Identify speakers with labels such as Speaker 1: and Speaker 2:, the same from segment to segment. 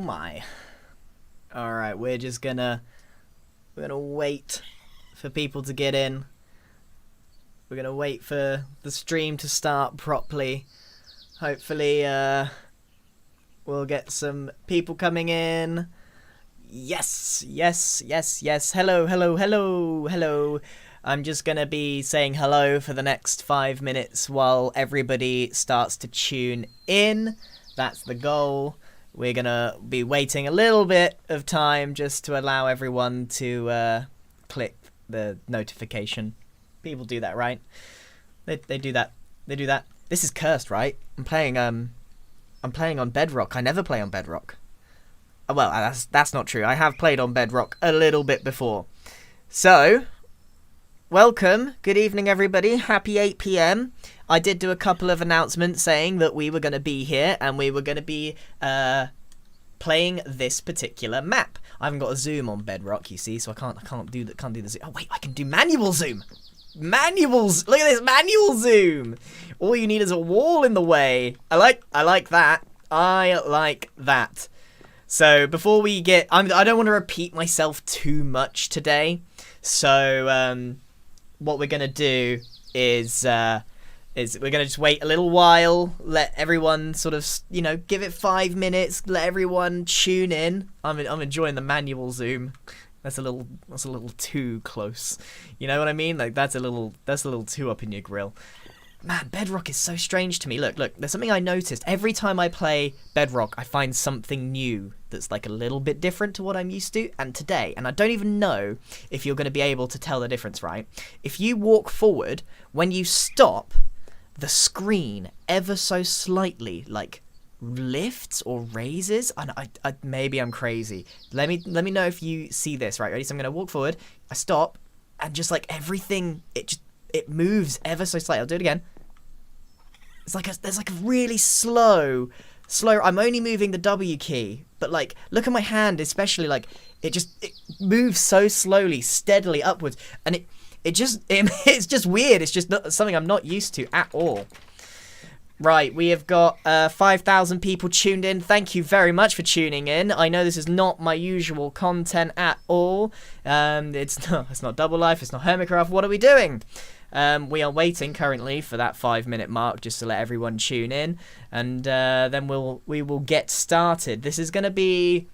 Speaker 1: my. Alright, we're gonna wait for people to get in. We're gonna wait for the stream to start properly. Hopefully, we'll get some people coming in. Yes. Hello. I'm just gonna be saying hello for the next 5 minutes while everybody starts to tune in. That's the goal. We're gonna be waiting a little bit of time just to allow everyone to click the notification. People do that, right? They do that. They do that. This is cursed, right? I'm playing on Bedrock. I never play on Bedrock. Well, that's not true. I have played on Bedrock a little bit before. So, welcome. Good evening, everybody. Happy 8 p.m. I did do a couple of announcements saying that we were going to be here and we were going to be playing this particular map. I haven't got a zoom on Bedrock, you see, so I can't do the zoom. Oh wait, I can do manual zoom. Manuals. Look at this manual zoom. All you need is a wall in the way. I like that. I like that. So before we get, I don't want to repeat myself too much today. So what we're gonna do is we're gonna just wait a little while, let everyone sort of, give it 5 minutes, let everyone tune in. I'm enjoying the manual zoom. That's a little too close. You know what I mean? Like that's a little too up in your grill. Man, Bedrock is so strange to me. Look, there's something I noticed. Every time I play Bedrock, I find something new that's like a little bit different to what I'm used to. And today, and I don't even know if you're going to be able to tell the difference, right? If you walk forward, when you stop, the screen ever so slightly, like, lifts or raises. And I maybe I'm crazy. Let me know if you see this, right? Ready? So I'm going to walk forward, I stop, and just like everything, it moves ever so slightly. I'll do it again. There's like a really slow. I'm only moving the W key, but like, look at my hand, especially like it moves so slowly, steadily upwards, and it's just weird. It's just not something I'm not used to at all. Right, we have got 5,000 people tuned in. Thank you very much for tuning in. I know this is not my usual content at all. It's not Double Life. It's not Hermitcraft. What are we doing? We are waiting currently for that 5-minute mark just to let everyone tune in, and then we will get started. This is going to be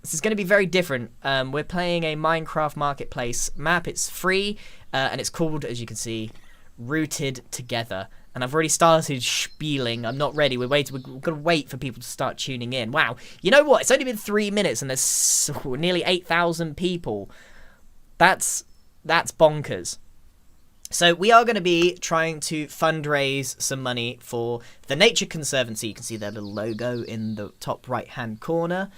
Speaker 1: very different. We're playing a Minecraft Marketplace map. It's free, and it's called, as you can see, Rooted Together. And I've already started spieling. I'm not ready. We're going to wait for people to start tuning in. Wow. You know what? It's only been 3 minutes and there's nearly 8,000 people. That's bonkers. So we are going to be trying to fundraise some money for the Nature Conservancy. You can see their little logo in the top right-hand corner.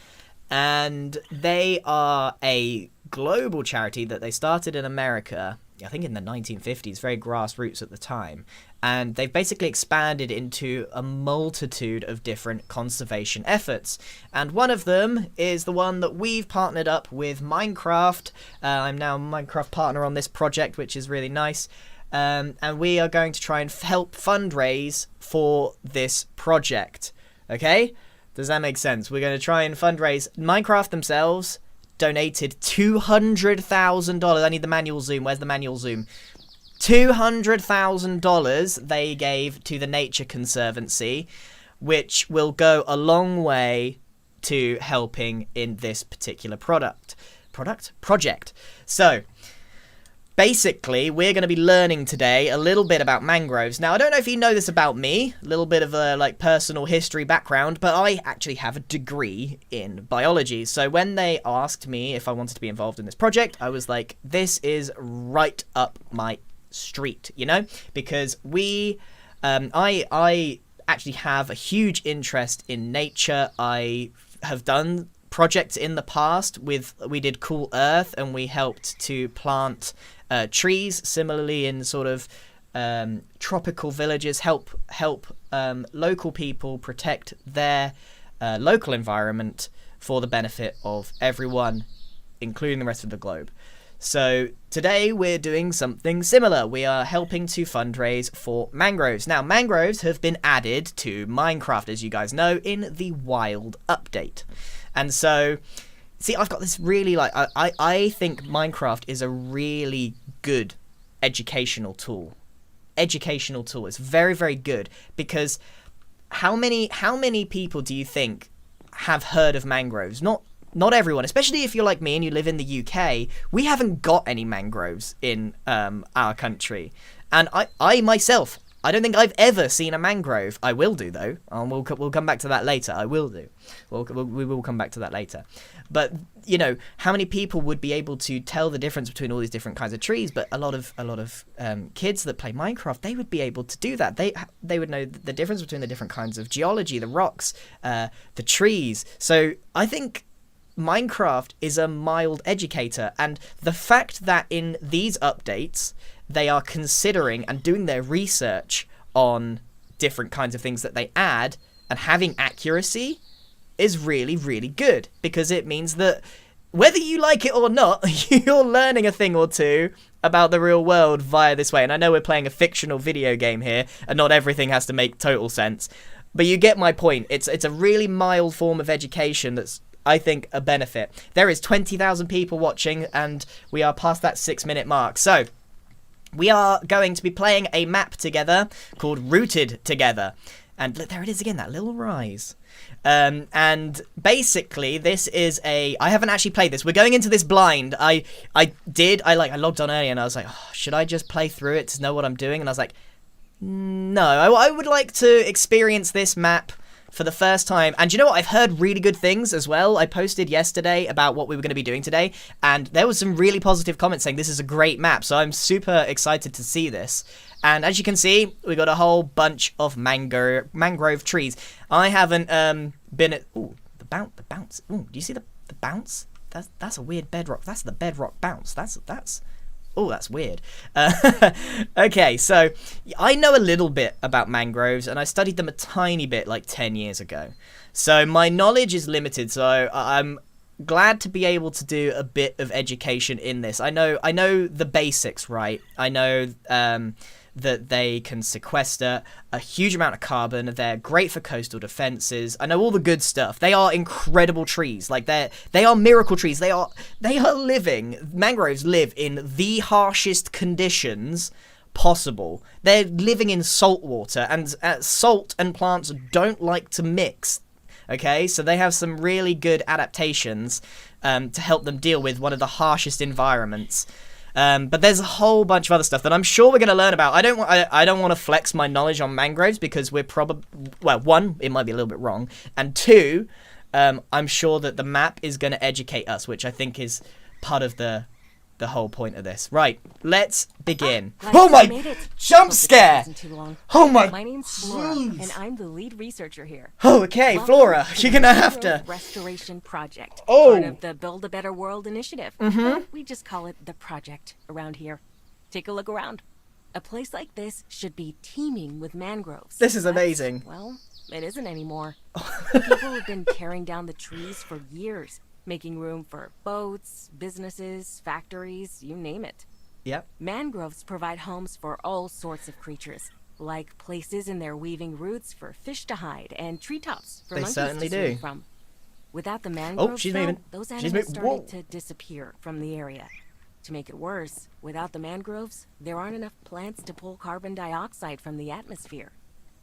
Speaker 1: And they are a global charity that they started in America, I think in the 1950s, very grassroots at the time. And they've basically expanded into a multitude of different conservation efforts. And one of them is the one that we've partnered up with Minecraft. I'm now a Minecraft partner on this project, which is really nice. And we are going to try and help fundraise for this project. Okay? Does that make sense? We're going to try and fundraise. Minecraft themselves donated $200,000. I need the manual zoom. Where's the manual zoom? $200,000 they gave to the Nature Conservancy, which will go a long way to helping in this particular project. So basically, we're going to be learning today a little bit about mangroves. Now, I don't know if you know this about me, a little bit of a personal history background, but I actually have a degree in biology. So when they asked me if I wanted to be involved in this project, I was like, this is right up my street, because I actually have a huge interest in nature. I have done projects in the past we did Cool Earth, and we helped to plant trees, similarly in sort of tropical villages, help local people protect their local environment for the benefit of everyone, including the rest of the globe. So today we're doing something similar. We are helping to fundraise for mangroves. Now, mangroves have been added to Minecraft, as you guys know, in the Wild update. And so, see, I've got this really, like, I think Minecraft is a really good educational tool. It's very, very good, because how many people do you think have heard of mangroves? Not everyone, especially if you're like me and you live in the UK. We haven't got any mangroves in our country. And I myself, I don't think I've ever seen a mangrove. I will do, though. We'll come back to that later. I will do. We will come back to that later. But, you know, how many people would be able to tell the difference between all these different kinds of trees? But a lot of kids that play Minecraft, they would be able to do that. They would know the difference between the different kinds of geology, the rocks, the trees. So I think Minecraft is a mild educator, and the fact that in these updates they are considering and doing their research on different kinds of things that they add and having accuracy is really, really good, because it means that whether you like it or not, you're learning a thing or two about the real world via this way. And I know we're playing a fictional video game here, and not everything has to make total sense, but you get my point. It's a really mild form of education that's, I think, a benefit. There is 20,000 people watching, and we are past that 6-minute mark. So we are going to be playing a map together called Rooted Together. And look, there it is again, that little rise. And basically, this is I haven't actually played this. We're going into this blind. I logged on earlier and I was like, oh, should I just play through it to know what I'm doing? And I was like, no, I would like to experience this map for the first time. And you know what? I've heard really good things as well. I posted yesterday about what we were going to be doing today, and there was some really positive comments saying this is a great map. So I'm super excited to see this. And as you can see, we got a whole bunch of mangrove trees. I haven't been at... Ooh, the bounce. Ooh, do you see the bounce? That's a weird bedrock. That's the bedrock bounce. That's... Oh, that's weird. Okay, so I know a little bit about mangroves, and I studied them a tiny bit like 10 years ago. So my knowledge is limited, so I'm glad to be able to do a bit of education in this. I know the basics, right? I know that they can sequester a huge amount of carbon. They're great for coastal defenses. I know all the good stuff. They are incredible trees. Like they are miracle trees. They are living. Mangroves live in the harshest conditions possible. They're living in salt water, and salt and plants don't like to mix. Okay, so they have some really good adaptations to help them deal with one of the harshest environments. But there's a whole bunch of other stuff that I'm sure we're going to learn about. I don't want to flex my knowledge on mangroves, because we're probably, well, one, it might be a little bit wrong, and two, I'm sure that the map is going to educate us, which I think is part of the whole point of this. Right, let's begin. Oh my, jump scare! Oh my,
Speaker 2: my name's Flora, and I'm the lead researcher here.
Speaker 1: Oh, okay, Flora, you're gonna have to...
Speaker 2: Restoration Project,
Speaker 1: part
Speaker 2: of the Build a Better World initiative. We just call it the project around here. Take a look around. A place like this should be teeming with mangroves.
Speaker 1: This is amazing.
Speaker 2: Well, it isn't anymore. People have been tearing down the trees for years, making room for boats, businesses, factories, you name it.
Speaker 1: Yep.
Speaker 2: Mangroves provide homes for all sorts of creatures, like places in their weaving roots for fish to hide and treetops for monkeys to swing from. Without the mangroves, those animals started to disappear from the area. To make it worse, without the mangroves, there aren't enough plants to pull carbon dioxide from the atmosphere.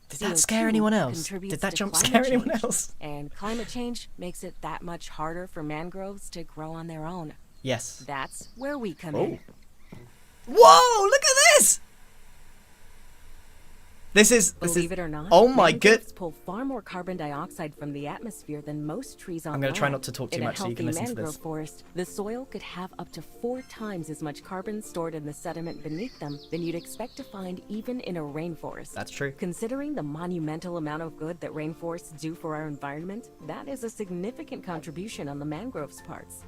Speaker 1: Did that scare anyone else? Did that jump scare anyone else?
Speaker 2: And climate change makes it that much harder for mangroves to grow on their own.
Speaker 1: Yes.
Speaker 2: That's where we come in.
Speaker 1: Whoa, look at this!
Speaker 2: Believe it or not,
Speaker 1: oh my
Speaker 2: mangroves pull far more carbon dioxide from the atmosphere than most trees on
Speaker 1: I'm going to try not to talk too much so you can listen to this.
Speaker 2: In a healthy mangrove forest, the soil could have up to 4 times as much carbon stored in the sediment beneath them than you'd expect to find even in a rainforest.
Speaker 1: That's true.
Speaker 2: Considering the monumental amount of good that rainforests do for our environment, that is a significant contribution on the mangroves' parts.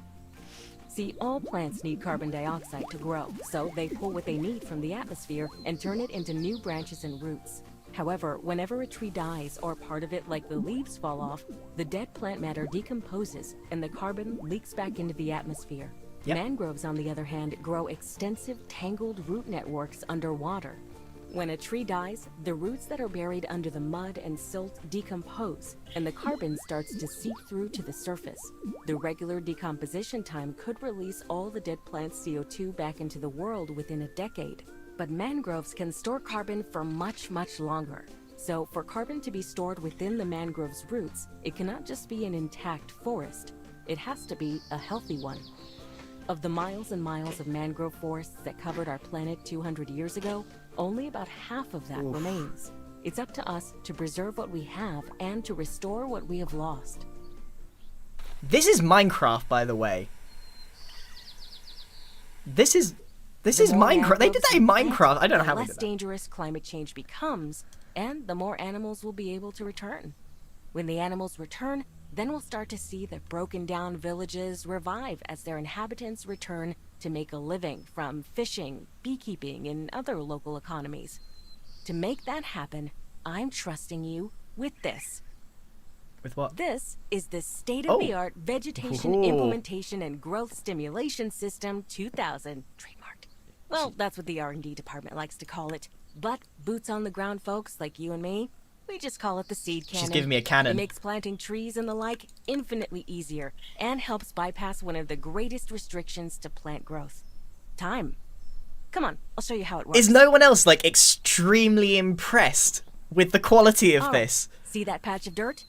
Speaker 2: See, all plants need carbon dioxide to grow, so they pull what they need from the atmosphere and turn it into new branches and roots. However, whenever a tree dies or part of it, like the leaves, fall off, the dead plant matter decomposes and the carbon leaks back into the atmosphere. Mangroves, on the other hand, grow extensive tangled root networks underwater. When a tree dies, the roots that are buried under the mud and silt decompose, and the carbon starts to seep through to the surface. The regular decomposition time could release all the dead plant's CO2 back into the world within a decade. But mangroves can store carbon for much, much longer. So for carbon to be stored within the mangrove's roots, it cannot just be an intact forest. It has to be a healthy one. Of the miles and miles of mangrove forests that covered our planet 200 years ago, only about half of that remains. It's up to us to preserve what we have and to restore what we have lost.
Speaker 1: This is Minecraft, by the way. This is Minecraft. They did that in Minecraft. I don't know how we did
Speaker 2: The less
Speaker 1: that.
Speaker 2: dangerous climate change becomes, and the more animals will be able to return. When the animals return, then we'll start to see the broken down villages revive as their inhabitants return to make a living from fishing, beekeeping, and other local economies. To make that happen, I'm trusting you with this.
Speaker 1: With what?
Speaker 2: This is the state-of-the-art Vegetation Implementation and Growth Stimulation System 2000, trademarked. Well, that's what the R&D department likes to call it. But boots on the ground folks like you and me, we just call it the seed cannon.
Speaker 1: She's giving me a cannon.
Speaker 2: It makes planting trees and the like infinitely easier and helps bypass one of the greatest restrictions to plant growth: time. Come on, I'll show you how it works.
Speaker 1: Is no one else like extremely impressed with the quality of
Speaker 2: Oh,
Speaker 1: this?
Speaker 2: See that patch of dirt?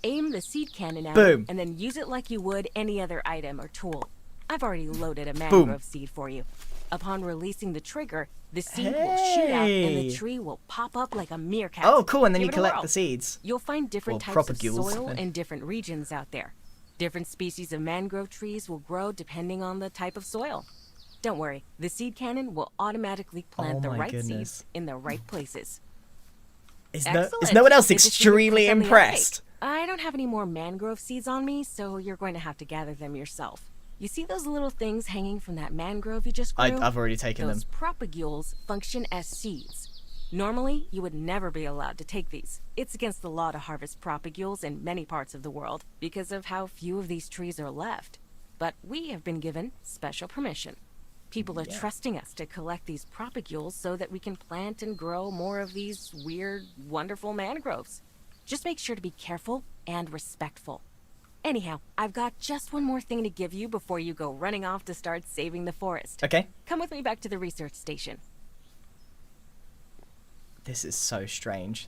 Speaker 2: Aim the seed cannon at
Speaker 1: Boom.
Speaker 2: it and then use it like you would any other item or tool. I've already loaded a mangrove seed for you. Upon releasing the trigger, the seed will shoot out and the tree will pop up like a meerkat.
Speaker 1: Oh, cool, and then
Speaker 2: Give
Speaker 1: you
Speaker 2: it a
Speaker 1: collect
Speaker 2: whirl.
Speaker 1: the seeds.
Speaker 2: You'll find different
Speaker 1: Or
Speaker 2: types of
Speaker 1: propagules,
Speaker 2: soil
Speaker 1: then.
Speaker 2: in different regions out there. Different species of mangrove trees will grow depending on the type of soil. Don't worry, the seed cannon will automatically plant
Speaker 1: Oh
Speaker 2: the
Speaker 1: my
Speaker 2: right
Speaker 1: goodness.
Speaker 2: seeds in the right places.
Speaker 1: Is
Speaker 2: Excellent.
Speaker 1: no one else
Speaker 2: They just need to
Speaker 1: extremely
Speaker 2: click on the
Speaker 1: impressed?
Speaker 2: update. I don't have any more mangrove seeds on me, so you're going to have to gather them yourself. You see those little things hanging from that mangrove you just grew?
Speaker 1: I've already taken
Speaker 2: Those
Speaker 1: them.
Speaker 2: propagules function as seeds. Normally, you would never be allowed to take these. It's against the law to harvest propagules in many parts of the world because of how few of these trees are left. But we have been given special permission. People are trusting us to collect these propagules so that we can plant and grow more of these weird, wonderful mangroves. Just make sure to be careful and respectful. Anyhow, I've got just one more thing to give you before you go running off to start saving the forest.
Speaker 1: Okay.
Speaker 2: Come with me back to the research station.
Speaker 1: This is so strange.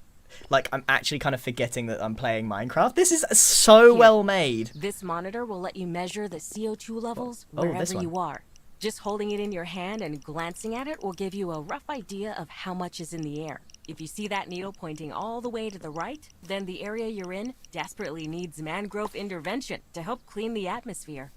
Speaker 1: Like, I'm actually kind of forgetting that I'm playing Minecraft. This is so well made.
Speaker 2: This monitor will let you measure the CO2 levels
Speaker 1: Oh, this
Speaker 2: wherever
Speaker 1: one.
Speaker 2: you are. Just holding it in your hand and glancing at it will give you a rough idea of how much is in the air. If you see that needle pointing all the way to the right, then the area you're in desperately needs mangrove intervention to help clean the atmosphere.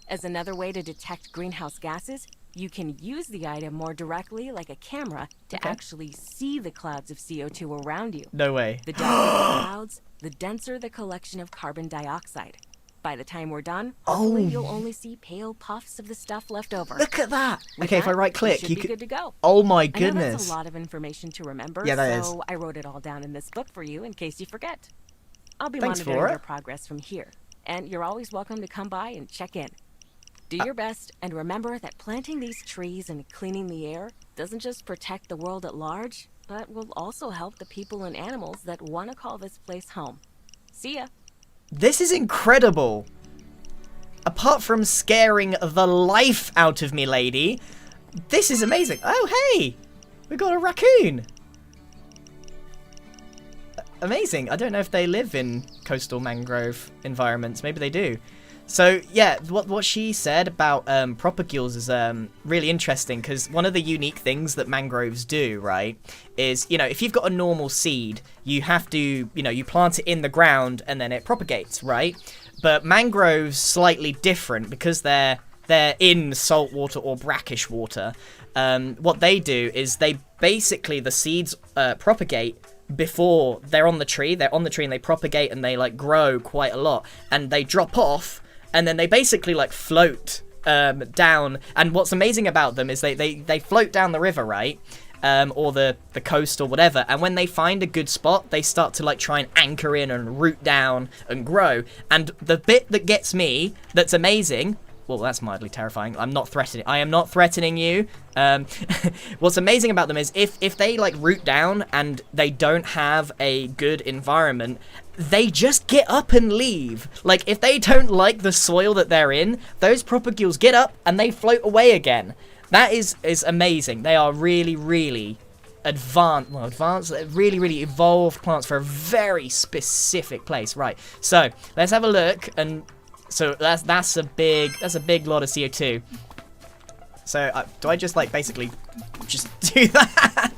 Speaker 2: As another way to detect greenhouse gases, you can use the item more directly like a camera to actually see the clouds of CO2 around you.
Speaker 1: No way.
Speaker 2: The darker the clouds, the denser the collection of carbon dioxide. By the time we're done, hopefully you'll only see pale puffs of the stuff left over.
Speaker 1: Look at that.
Speaker 2: With
Speaker 1: Okay, if I
Speaker 2: that,
Speaker 1: right click,
Speaker 2: you
Speaker 1: you
Speaker 2: should be
Speaker 1: can.
Speaker 2: good to go.
Speaker 1: Oh my
Speaker 2: I know
Speaker 1: goodness.
Speaker 2: that's a lot of information to remember,
Speaker 1: Yeah, that
Speaker 2: so
Speaker 1: is.
Speaker 2: I wrote it all down in this book for you in case you forget. I'll be
Speaker 1: Thanks
Speaker 2: monitoring
Speaker 1: for it.
Speaker 2: your progress from here, and you're always welcome to come by and check in. Do your best, and remember that planting these trees and cleaning the air doesn't just protect the world at large, but will also help the people and animals that want to call this place home. See ya!
Speaker 1: This is incredible. Apart from scaring the life out of me, lady, this is amazing. Oh, hey! We got a raccoon. Amazing. I don't know if they live in coastal mangrove environments. Maybe they do. So, yeah, what she said about propagules is really interesting because one of the unique things that mangroves do, right, is, you know, if you've got a normal seed, you have to, you know, you plant it in the ground and then it propagates, right? But mangroves slightly different because they're in salt water or brackish water. What they do is they basically, the seeds propagate before they're on the tree. They're on the tree and they propagate and they like grow quite a lot and they drop off and then they basically like float down. And what's amazing about them is they float down the river, right? Or the coast or whatever, and when they find a good spot, they start to like try and anchor in and root down and grow. And the bit that gets me, that's amazing, well, that's mildly terrifying. I'm not threatening. I am not threatening you. What's amazing about them is if they like root down and they don't have a good environment, they just get up and leave. Like, if they don't like the soil that they're in, those propagules get up and they float away again. That is amazing. They are really, really advanced, really, really evolved plants for a very specific place. Right, so let's have a look. And so that's a big lot of CO2. So do I just like basically just do that?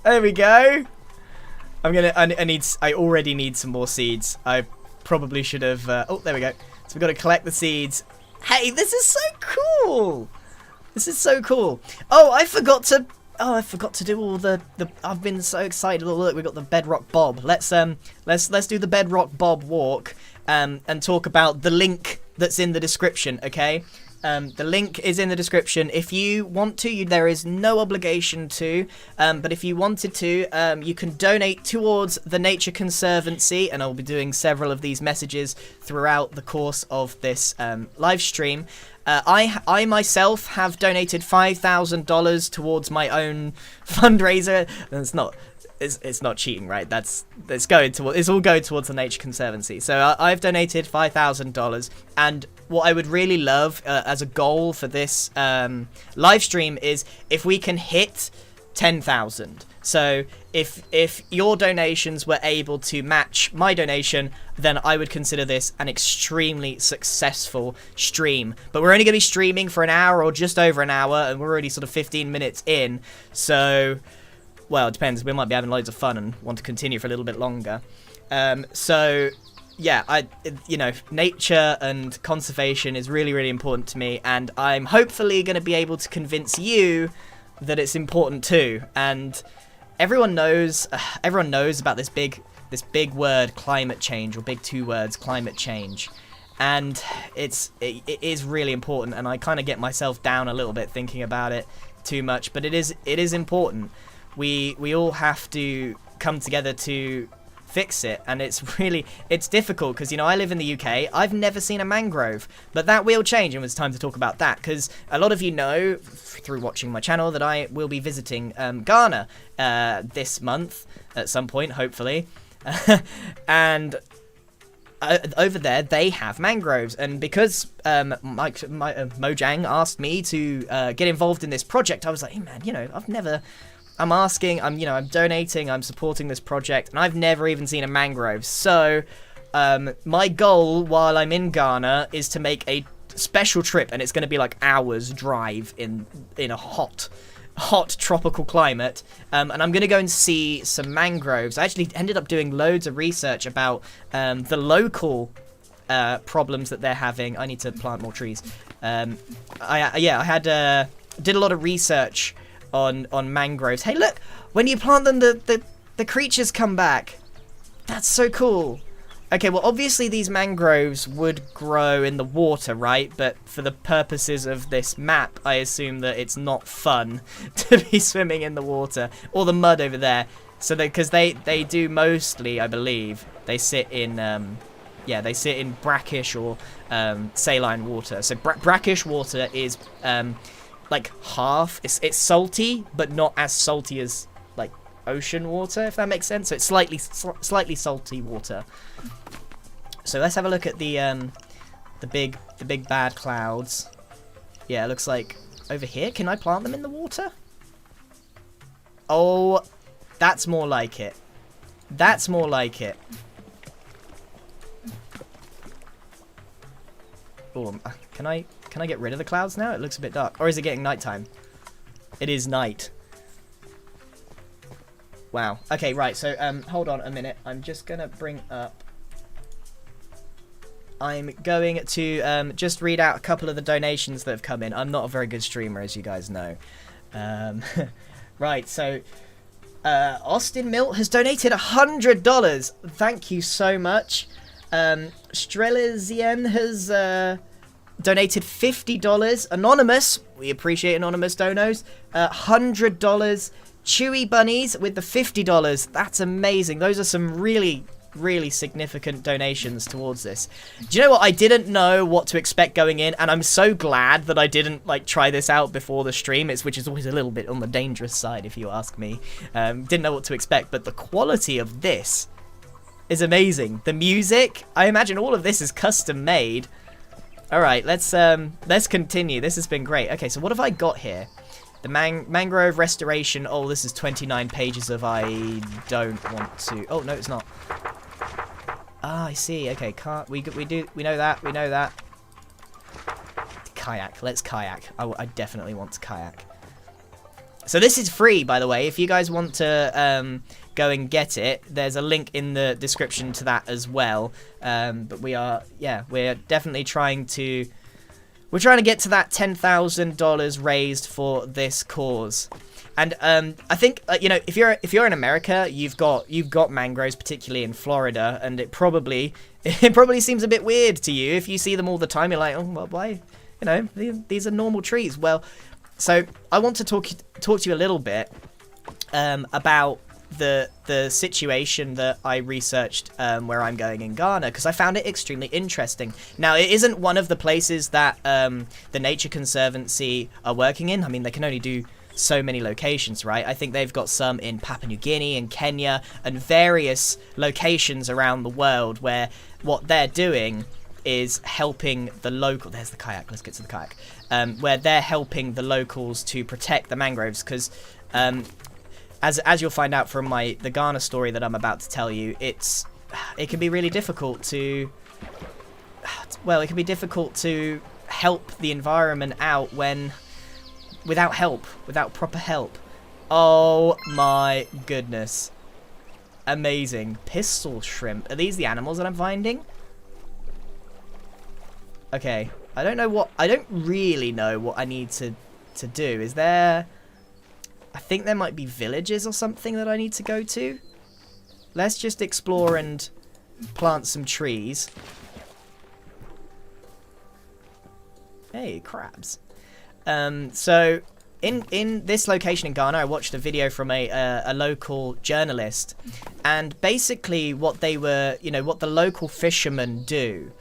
Speaker 1: There we go. I already need some more seeds. I probably should have. Oh, there we go. So we've got to collect the seeds. Hey, this is so cool. This is so cool. Oh, I forgot to do all the. I've been so excited. Oh, look, we've got the bedrock bob. Let's do the bedrock bob walk. And talk about the link that's in the description. Okay. The link is in the description. If you want to, there is no obligation to, but if you wanted to, you can donate towards the Nature Conservancy, and I'll be doing several of these messages throughout the course of this live stream. I myself have donated $5,000 towards my own fundraiser. It's not cheating, right? It's all going towards the Nature Conservancy. So I've donated $5,000, and what I would really love as a goal for this live stream is if we can hit 10,000. So if your donations were able to match my donation, then I would consider this an extremely successful stream. But we're only going to be streaming for an hour or just over an hour, and we're already sort of 15 minutes in. So, well, it depends. We might be having loads of fun and want to continue for a little bit longer. So, yeah, nature and conservation is really, really important to me, and I'm hopefully going to be able to convince you that it's important too. And everyone knows about this big word, climate change, or big two words, climate change. And it is really important, and I kind of get myself down a little bit thinking about it too much, but it is important. We all have to come together to fix it, and it's difficult because I live in the UK. I've never seen a mangrove, but that will change, and it's time to talk about that because a lot of you know through watching my channel that I will be visiting Ghana this month at some point, hopefully. And over there they have mangroves, and because Mojang asked me to get involved in this project, I was like, hey man, I'm donating, I'm supporting this project, and I've never even seen a mangrove. So my goal while I'm in Ghana is to make a special trip, and it's going to be like hours drive in a hot tropical climate, and I'm going to go and see some mangroves. I actually ended up doing loads of research about the local problems that they're having. I need to plant more trees. I did a lot of research on mangroves. Hey, look, when you plant them, the creatures come back. That's so cool. Okay, well, obviously these mangroves would grow in the water, right? But for the purposes of this map, I assume that it's not fun to be swimming in the water or the mud over there. So because they do mostly, I believe, they sit in brackish or saline water. So brackish water is like half. It's salty, but not as salty as like ocean water, if that makes sense. So it's slightly salty water. So let's have a look at the big bad clouds. Yeah, it looks like over here. Can I plant them in the water? Oh, that's more like it. That's more like it. Oh, can I get rid of the clouds now? It looks a bit dark. Or is it getting nighttime? It is night. Wow. Okay, right. So hold on a minute. I'm just gonna bring up. I'm going to just read out a couple of the donations that have come in. I'm not a very good streamer, as you guys know. Right, so Austin Milt has donated $100. Thank you so much. Strelizian has donated $50. Anonymous, we appreciate anonymous donos. $100. Chewy Bunnies with the $50. That's amazing. Those are some really really significant donations towards this. Do you know what? I didn't know what to expect going in, and I'm so glad that I didn't like try this out before the stream, which is always a little bit on the dangerous side if you ask me. Didn't know what to expect, but the quality of this is amazing. The music, I imagine all of this is custom made. All right, let's continue. This has been great. Okay, so what have I got here? The mangrove restoration. Oh, this is 29 pages of I don't want to. Oh no, it's not. Ah, I see. Okay, we know that. Kayak. Let's kayak. I definitely want to kayak. So this is free, by the way. If you guys want to go and get it, there's a link in the description to that as well. But we're definitely trying to get to that $10,000 raised for this cause. And I think if you're in America, you've got mangroves, particularly in Florida, and it probably seems a bit weird to you if you see them all the time. You're like, oh, well, why? These are normal trees. Well, so I want to talk to you a little bit about the situation that I researched where I'm going in Ghana, because I found it extremely interesting. Now, it isn't one of the places that the Nature Conservancy are working in. I mean, they can only do so many locations, right? I think they've got some in Papua New Guinea and Kenya and various locations around the world where what they're doing is helping the local. There's the kayak. Let's get to the kayak. Where they're helping the locals to protect the mangroves, because as you'll find out from the Ghana story that I'm about to tell you, it can be really difficult to help the environment out without proper help. Oh my goodness. Amazing. Pistol shrimp. Are these the animals that I'm finding? Okay. I don't really know what I need to do. Is there... I think there might be villages or something that I need to go to. Let's just explore and plant some trees. Hey, crabs. So in this location in Ghana, I watched a video from a local journalist, and basically what what the local fishermen do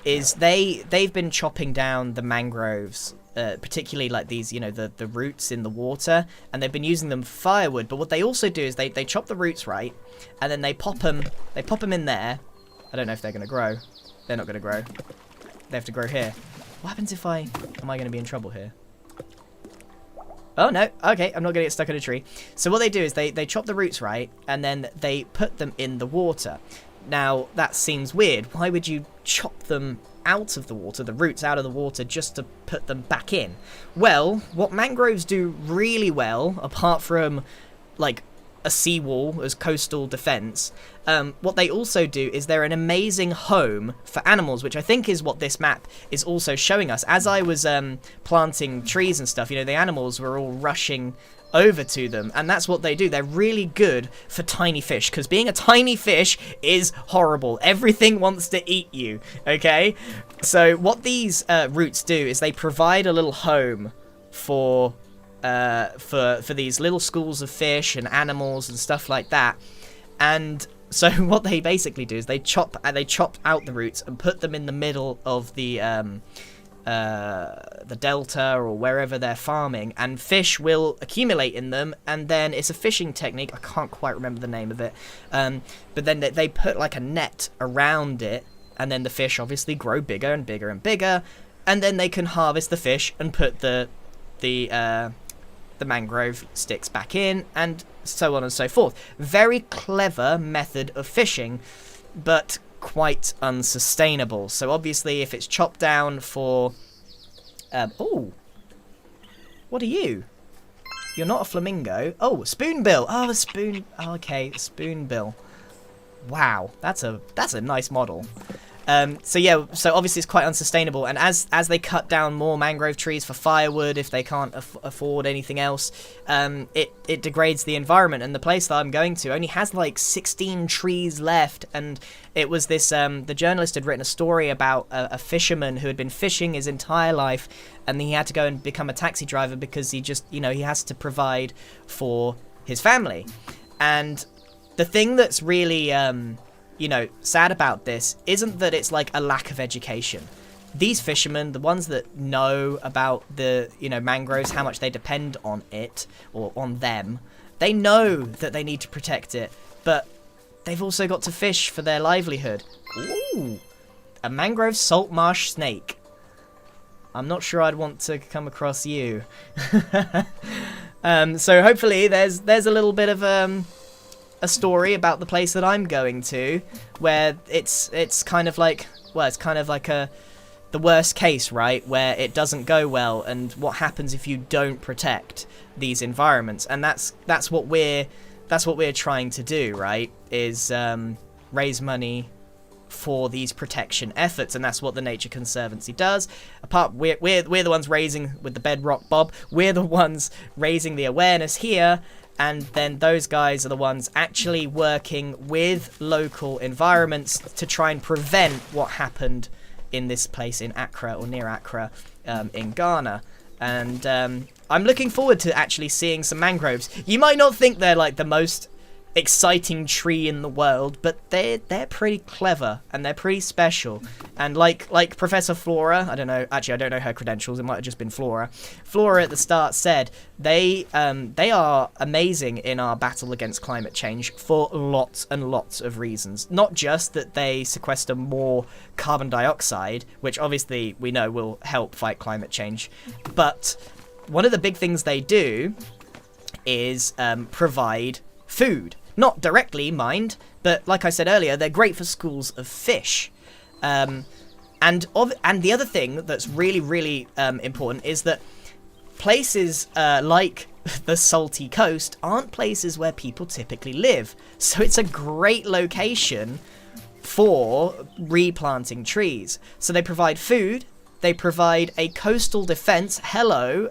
Speaker 1: is they've been chopping down the mangroves, particularly like these, the roots in the water, and they've been using them for firewood. But what they also do is they chop the roots right, and then they pop them in there. I don't know if they're going to grow. They're not going to grow. They have to grow here. What happens if am I going to be in trouble here? Oh, no. Okay, I'm not going to get stuck in a tree. So what they do is they chop the roots right, and then they put them in the water. Now, that seems weird. Why would you chop them out of the water, the roots out of the water, just to put them back in? Well, what mangroves do really well, apart from, like, a seawall as coastal defense, what they also do is they're an amazing home for animals, which I think is what this map is also showing us. As I was planting trees and stuff, the animals were all rushing over to them, and that's what they do. They're really good for tiny fish, because being a tiny fish is horrible. Everything wants to eat you, okay? So what these roots do is they provide a little home for these little schools of fish and animals and stuff like that. And so what they basically do is they chop out the roots and put them in the middle of the delta or wherever they're farming, and fish will accumulate in them, and then it's a fishing technique. I can't quite remember the name of it, but then they put like a net around it, and then the fish obviously grow bigger and bigger and bigger, and then they can harvest the fish and put the mangrove sticks back in, and so on and so forth. Very clever method of fishing, but quite unsustainable. So obviously if it's chopped down for oh, what are you? You're not a flamingo. Oh, spoonbill. Oh, a spoon. Oh, okay, spoonbill. Wow, that's a nice model. So yeah, so obviously it's quite unsustainable, and as they cut down more mangrove trees for firewood, if they can't afford anything else, it degrades the environment. And the place that I'm going to only has like 16 trees left, and it was this the journalist had written a story about a fisherman who had been fishing his entire life, and he had to go and become a taxi driver because he just he has to provide for his family. And the thing that's really, you know, sad about this isn't that it's like a lack of education. These fishermen, the ones that know about the, you know, mangroves, how much they depend on it, or on them, they know that they need to protect it, but they've also got to fish for their livelihood. Ooh, a mangrove salt marsh snake. I'm not sure I'd want to come across you. So hopefully there's a little bit of a story about the place that I'm going to, where it's kind of like, well, it's kind of like the worst case, right, where it doesn't go well, and what happens if you don't protect these environments. And that's what we're trying to do, right, is raise money for these protection efforts, and that's what the Nature Conservancy does. We're the ones raising with the bedrock bob, we're the ones raising the awareness here, and then those guys are the ones actually working with local environments to try and prevent what happened in this place in Accra, or near Accra, in Ghana. And I'm looking forward to actually seeing some mangroves. You might not think they're like the most exciting tree in the world, but they're pretty clever, and they're pretty special. And like Professor Flora, I don't know her credentials, it might have just been Flora at the start said, they are amazing in our battle against climate change for lots and lots of reasons. Not just that they sequester more carbon dioxide, which obviously we know will help fight climate change, but one of the big things they do is provide food. Not directly, mind, but like I said earlier, they're great for schools of fish. And the other thing that's really, really important is that places like the salty coast aren't places where people typically live. So it's a great location for replanting trees. So they provide food, they provide a coastal defense. Hello,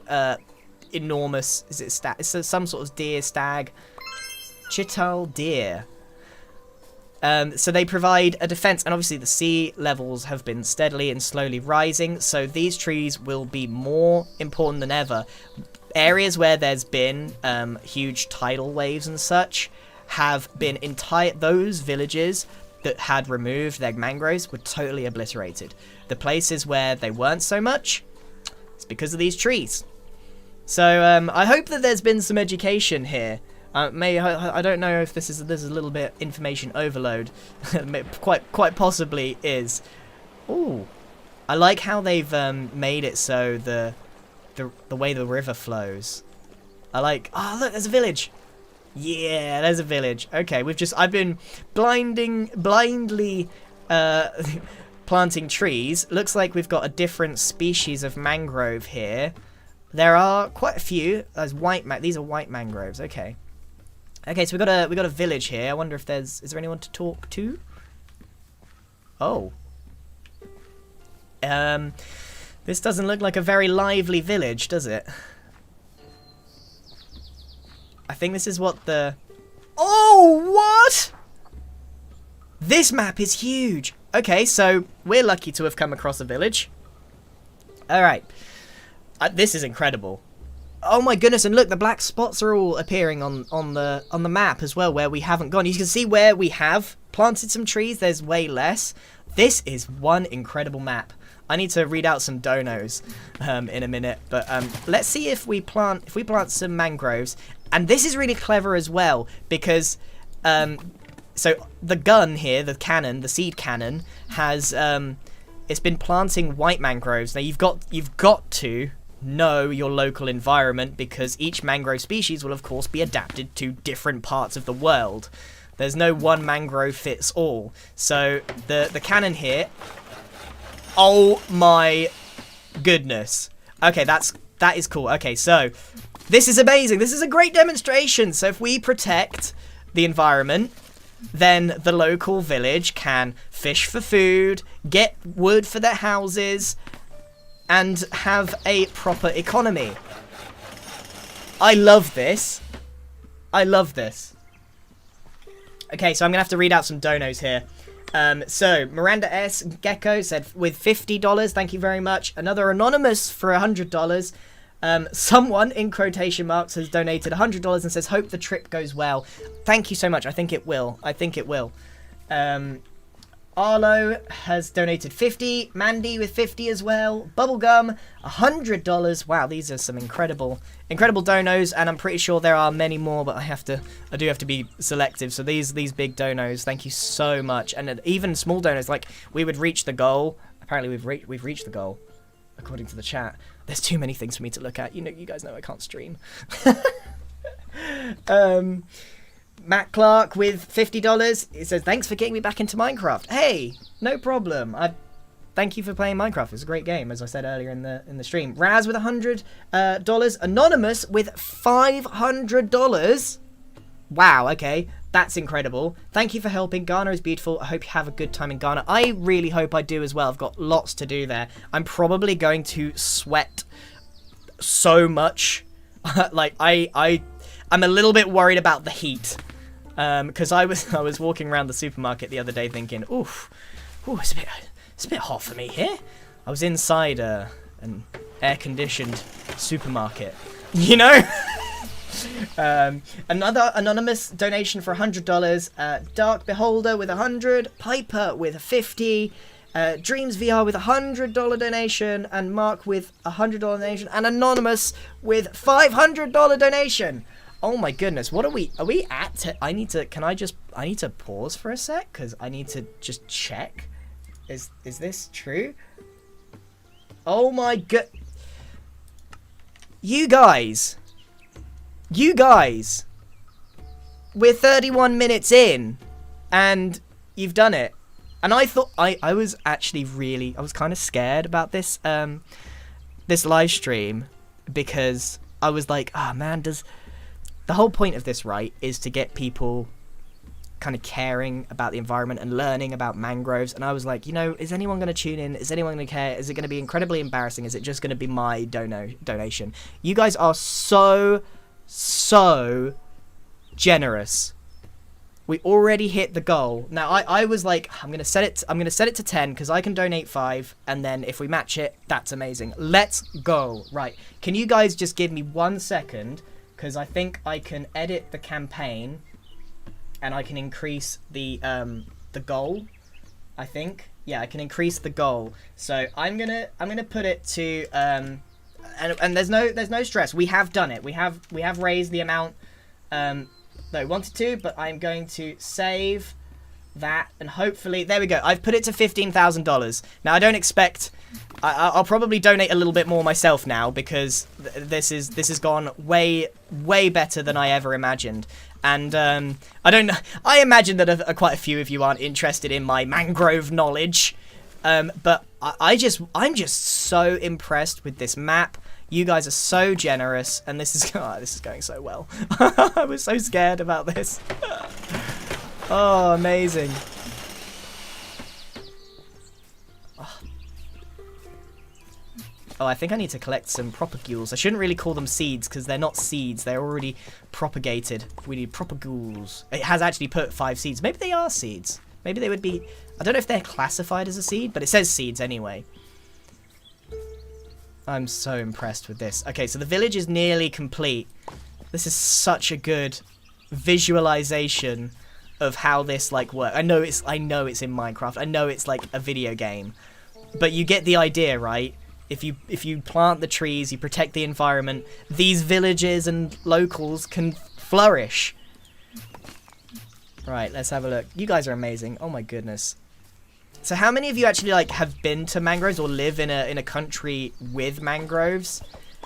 Speaker 1: enormous, is it it's some sort of deer, stag, chital deer. So they provide a defense, and obviously the sea levels have been steadily and slowly rising, so these trees will be more important than ever. Areas where there's been huge tidal waves and such have been those villages that had removed their mangroves were totally obliterated. The places where they weren't so much, it's because of these trees. So I hope that there's been some education here. I don't know if there's a little bit information overload. quite possibly is. Ooh, I like how they've made it so the way the river flows. Oh look, there's a village. Yeah, there's a village. Okay, I've been blindly planting trees. Looks like we've got a different species of mangrove here. There are quite a few. These are white mangroves. Okay. Okay, so we got a village here. I wonder if is there anyone to talk to? Oh. This doesn't look like a very lively village, does it? I think this is what the... Oh, what? This map is huge. Okay, so we're lucky to have come across a village. Alright. This is incredible. Oh my goodness, and look, the black spots are all appearing on the map as well, where we haven't gone. You can see where we have planted some trees, there's way less. This is one incredible map. I need to read out some donos in a minute, but let's see if we plant some mangroves. And this is really clever as well, because so the gun here, the cannon, the seed cannon, has it's been planting white mangroves. Now you've got to know your local environment, because each mangrove species will of course be adapted to different parts of the world. There's no one mangrove fits all. So the cannon here, oh my goodness. Okay, that is cool. Okay, so this is amazing. This is a great demonstration. So if we protect the environment, then the local village can fish for food, get wood for their houses, and have a proper economy. I love this. I love this. Okay, so I'm going to have to read out some donos here. So, Miranda S. Gecko said, with $50, thank you very much. Another anonymous for $100. Someone in quotation marks has donated $100 and says, hope the trip goes well. Thank you so much. I think it will. Arlo has donated 50. Mandy with 50 as well. Bubblegum, $100. Wow, these are some incredible donos, and I'm pretty sure there are many more, but I do have to be selective. So these big donos, thank you so much. And even small donos, like we would reach the goal. Apparently we've reached the goal, according to the chat. There's too many things for me to look at. You guys know I can't stream. Matt Clark with $50. It says, thanks for getting me back into Minecraft. Hey, no problem. Thank you for playing Minecraft. It's a great game, as I said earlier in the stream. Raz with $100. Anonymous with $500. Wow, okay. That's incredible. Thank you for helping. Ghana is beautiful. I hope you have a good time in Ghana. I really hope I do as well. I've got lots to do there. I'm probably going to sweat so much. Like, I'm a little bit worried about the heat. Because I was walking around the supermarket the other day thinking, oof, it's a bit hot for me here. I was inside an air-conditioned supermarket, you know. Another anonymous donation for $100. Dark Beholder with 100. Piper with 50. Dreams VR with $100 donation, and Mark with $100 donation, and Anonymous with $500 donation. Oh my goodness, what are we at? I need to pause for a sec, because I need to just check. Is this true? Oh my god. You guys, we're 31 minutes in, and you've done it. And I thought, I was actually I was kind of scared about this, this live stream, because I was like, oh man, the whole point of this, right, is to get people kind of caring about the environment and learning about mangroves. And I was like, is anyone going to tune in? Is anyone going to care? Is it going to be incredibly embarrassing? Is it just going to be my donation? You guys are so generous. We already hit the goal. Now I was like, I'm gonna set it to 10 because I can donate 5, and then if we match it, that's amazing. Let's go. Right. Can you guys just give me 1 second? Because I think I can edit the campaign, and I can increase the goal. I think, yeah, I can increase the goal. So I'm gonna put it to and there's no stress. We have done it. We have raised the amount that we wanted to, but I'm going to save that, and hopefully there we go. I've put it to $15,000. Now I don't expect. I'll probably donate a little bit more myself now, because this has gone way better than I ever imagined. And I don't know. I imagine that quite a few of you aren't interested in my mangrove knowledge, but I'm just so impressed with this map. You guys are so generous, and this is going so well. I was so scared about this. Oh, amazing. Oh, I think I need to collect some propagules. I shouldn't really call them seeds, because they're not seeds. They're already propagated. We need propagules. It has actually put 5 seeds. Maybe they are seeds. Maybe they would be. I don't know if they're classified as a seed, but it says seeds anyway. I'm so impressed with this. Okay, so the village is nearly complete. This is such a good visualization of how this like works. I know it's in Minecraft. I know it's like a video game, but you get the idea, right? If you plant the trees, you protect the environment, these villages and locals can flourish. Right, let's have a look. You guys are amazing. Oh my goodness. So how many of you actually like have been to mangroves or live in a country with mangroves?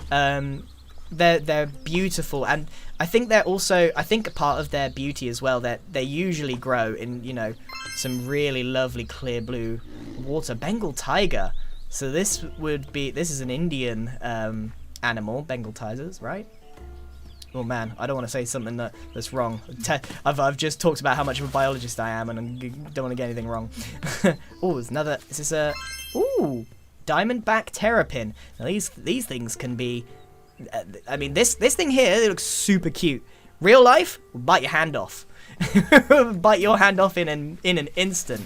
Speaker 1: They're beautiful, and I think they're also, I think a part of their beauty as well, that they usually grow in, some really lovely clear blue water. Bengal tiger. So this is an Indian animal, Bengal tigers, right? Oh man, I don't want to say something that's wrong. I've just talked about how much of a biologist I am, and I don't want to get anything wrong. Oh, there's another. Is this a? Ooh, diamondback terrapin. Now these things can be. I mean, this thing here, it looks super cute. Real life, will bite your hand off. Bite your hand off in an instant.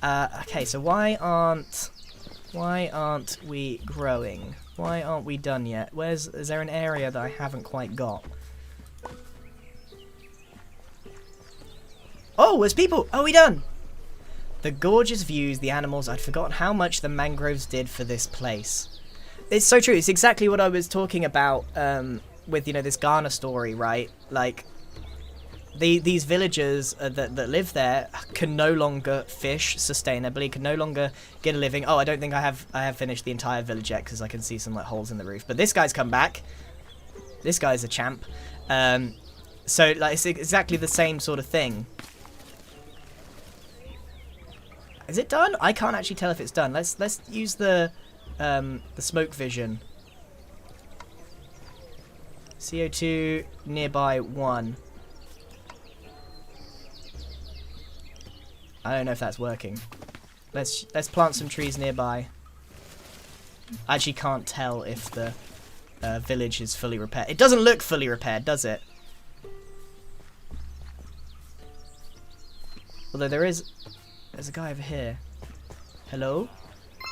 Speaker 1: Okay, so why aren't we growing? Why aren't we done yet? Is there an area that I haven't quite got? Oh, there's people! Oh, we done! The gorgeous views, the animals, I'd forgotten how much the mangroves did for this place. It's so true. It's exactly what I was talking about with, you know, this Ghana story, right? Like, these villagers that live there can no longer fish sustainably, can no longer get a living. Oh, I don't think I have finished the entire village yet because I can see some like holes in the roof. But this guy's come back. This guy's a champ. So like it's exactly the same sort of thing. Is it done? I can't actually tell if it's done. Let's use the smoke vision. CO2 nearby 1. I don't know if that's working. Let's plant some trees nearby. I actually can't tell if the village is fully repaired. It doesn't look fully repaired, does it? Although there's a guy over here. Hello?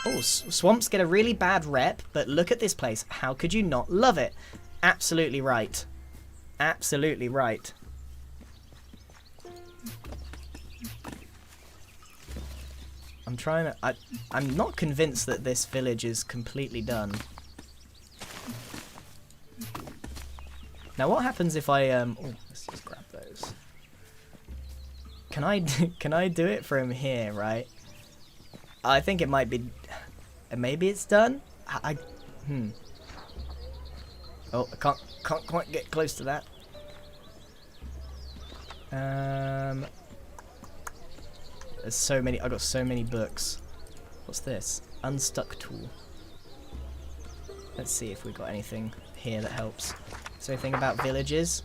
Speaker 1: Oh, swamps get a really bad rep, but look at this place. How could you not love it? Absolutely right. Absolutely right. I'm trying to... I'm not convinced that this village is completely done. Now what happens if I... Oh, let's just grab those. Can I do it from here, right? I think it might be... Maybe it's done? Oh, I can't quite get close to that. There's so many. I got so many books. What's this? Unstuck tool. Let's see if we got anything here that helps. Is there anything about villages?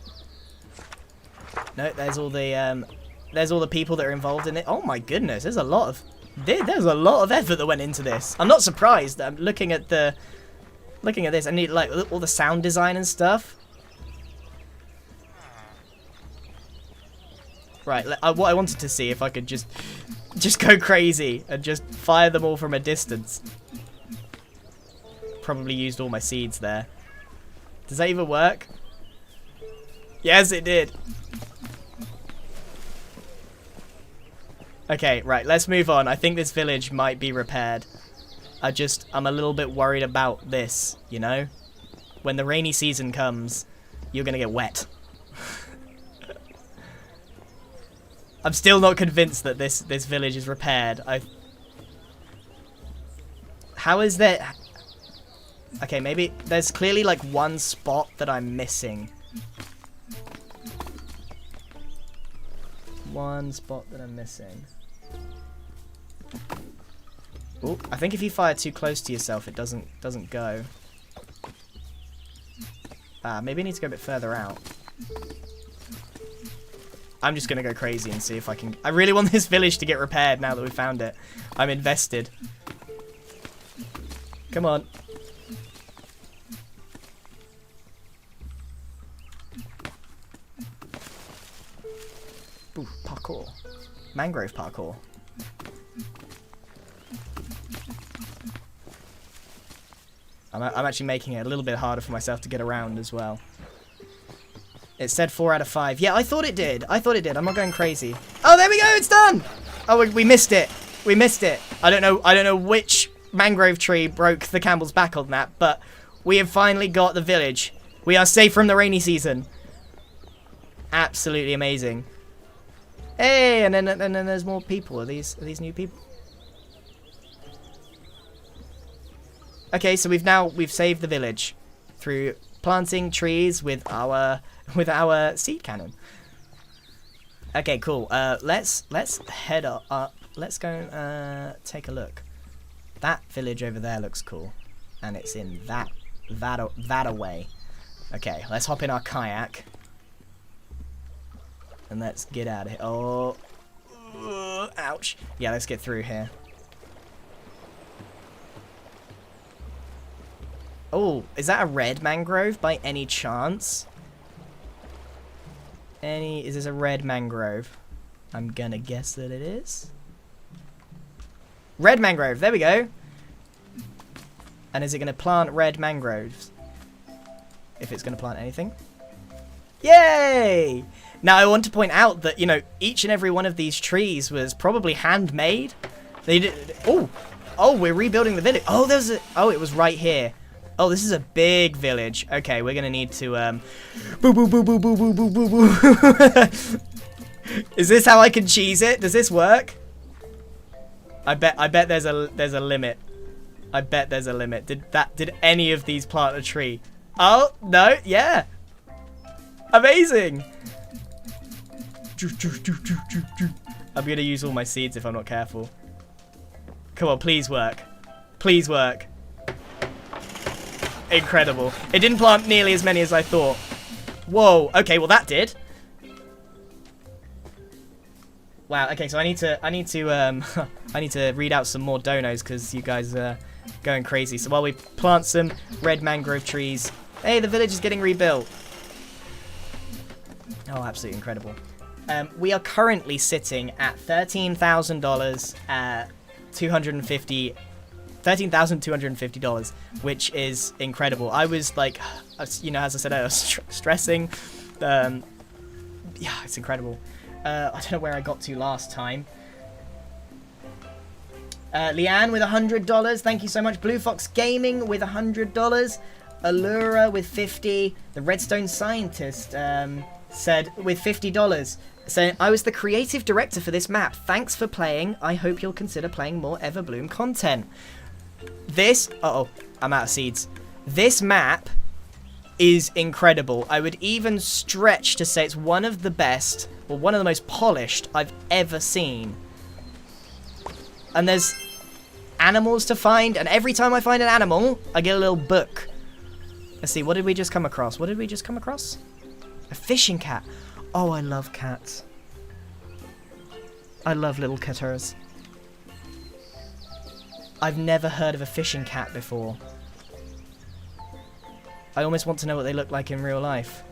Speaker 1: No, there's all the people that are involved in it. Oh my goodness, there's a lot of effort that went into this. I'm not surprised. I'm looking at this. I need like all the sound design and stuff. Right, what I wanted to see if I could just go crazy and just fire them all from a distance. Probably used all my seeds there. Does that even work? Yes, it did. Okay, right, let's move on. I think this village might be repaired. I'm a little bit worried about this, you know? When the rainy season comes, you're gonna get wet. I'm still not convinced that this village is repaired. How is that? Okay, maybe there's clearly like one spot that I'm missing. One spot that I'm missing. Oh, I think if you fire too close to yourself, it doesn't go. Maybe I need to go a bit further out. I'm just gonna go crazy and see if I can... I really want this village to get repaired now that we found it. I'm invested. Come on. Ooh, parkour. Mangrove parkour. I'm actually making it a little bit harder for myself to get around as well. It said 4 out of 5. Yeah, I thought it did. I'm not going crazy. Oh, there we go. It's done. Oh, we missed it. We missed it. I don't know which mangrove tree broke the camel's back on that, but we have finally got the village. We are safe from the rainy season. Absolutely amazing. Hey, and then there's more people. Are these new people? Okay, so we've saved the village through planting trees with our seed cannon. Okay, cool. Let's head up. Let's go take a look. That village over there looks cool, and it's in that away. Okay, let's hop in our kayak and let's get out of here. Oh, ouch! Yeah, let's get through here. Oh, is that a red mangrove by any chance? Is this a red mangrove? I'm gonna guess that it is. Red mangrove, there we go. And is it going to plant red mangroves? If it's going to plant anything. Yay! Now, I want to point out that, you know, each and every one of these trees was probably handmade. They did... Oh, we're rebuilding the village. Oh, there's a... Oh, it was right here. Oh, this is a big village. Okay, we're going to need to, Boo, boo, boo, boo, boo, boo, boo, boo, boo. Is this how I can cheese it? Does this work? I bet there's a limit. I bet there's a limit. Did any of these plant a tree? Oh, no, yeah. Amazing. I'm gonna use all my seeds if I'm not careful. Come on, please work. Please work. Incredible. It didn't plant nearly as many as I thought. Whoa, okay, well that did. Wow, okay, so I need to read out some more donos because you guys are going crazy. So while we plant some red mangrove trees, hey, the village is getting rebuilt. Oh, absolutely incredible. We are currently sitting at $13,250, $13,250, which is incredible. I was like, you know, as I said, I was stressing. Yeah, it's incredible. I don't know where I got to last time. Leanne with $100. Thank you so much. Blue Fox Gaming with $100. Allura with 50. The Redstone Scientist said with $50. So I was the creative director for this map. Thanks for playing. I hope you'll consider playing more Everbloom content. This... Uh-oh. I'm out of seeds. This map is incredible. I would even stretch to say it's one of the best, or one of the most polished I've ever seen. And there's animals to find, and every time I find an animal, I get a little book. Let's see, what did we just come across? What did we just come across? A fishing cat. Oh, I love cats. I love little catters. I've never heard of a fishing cat before. I almost want to know what they look like in real life.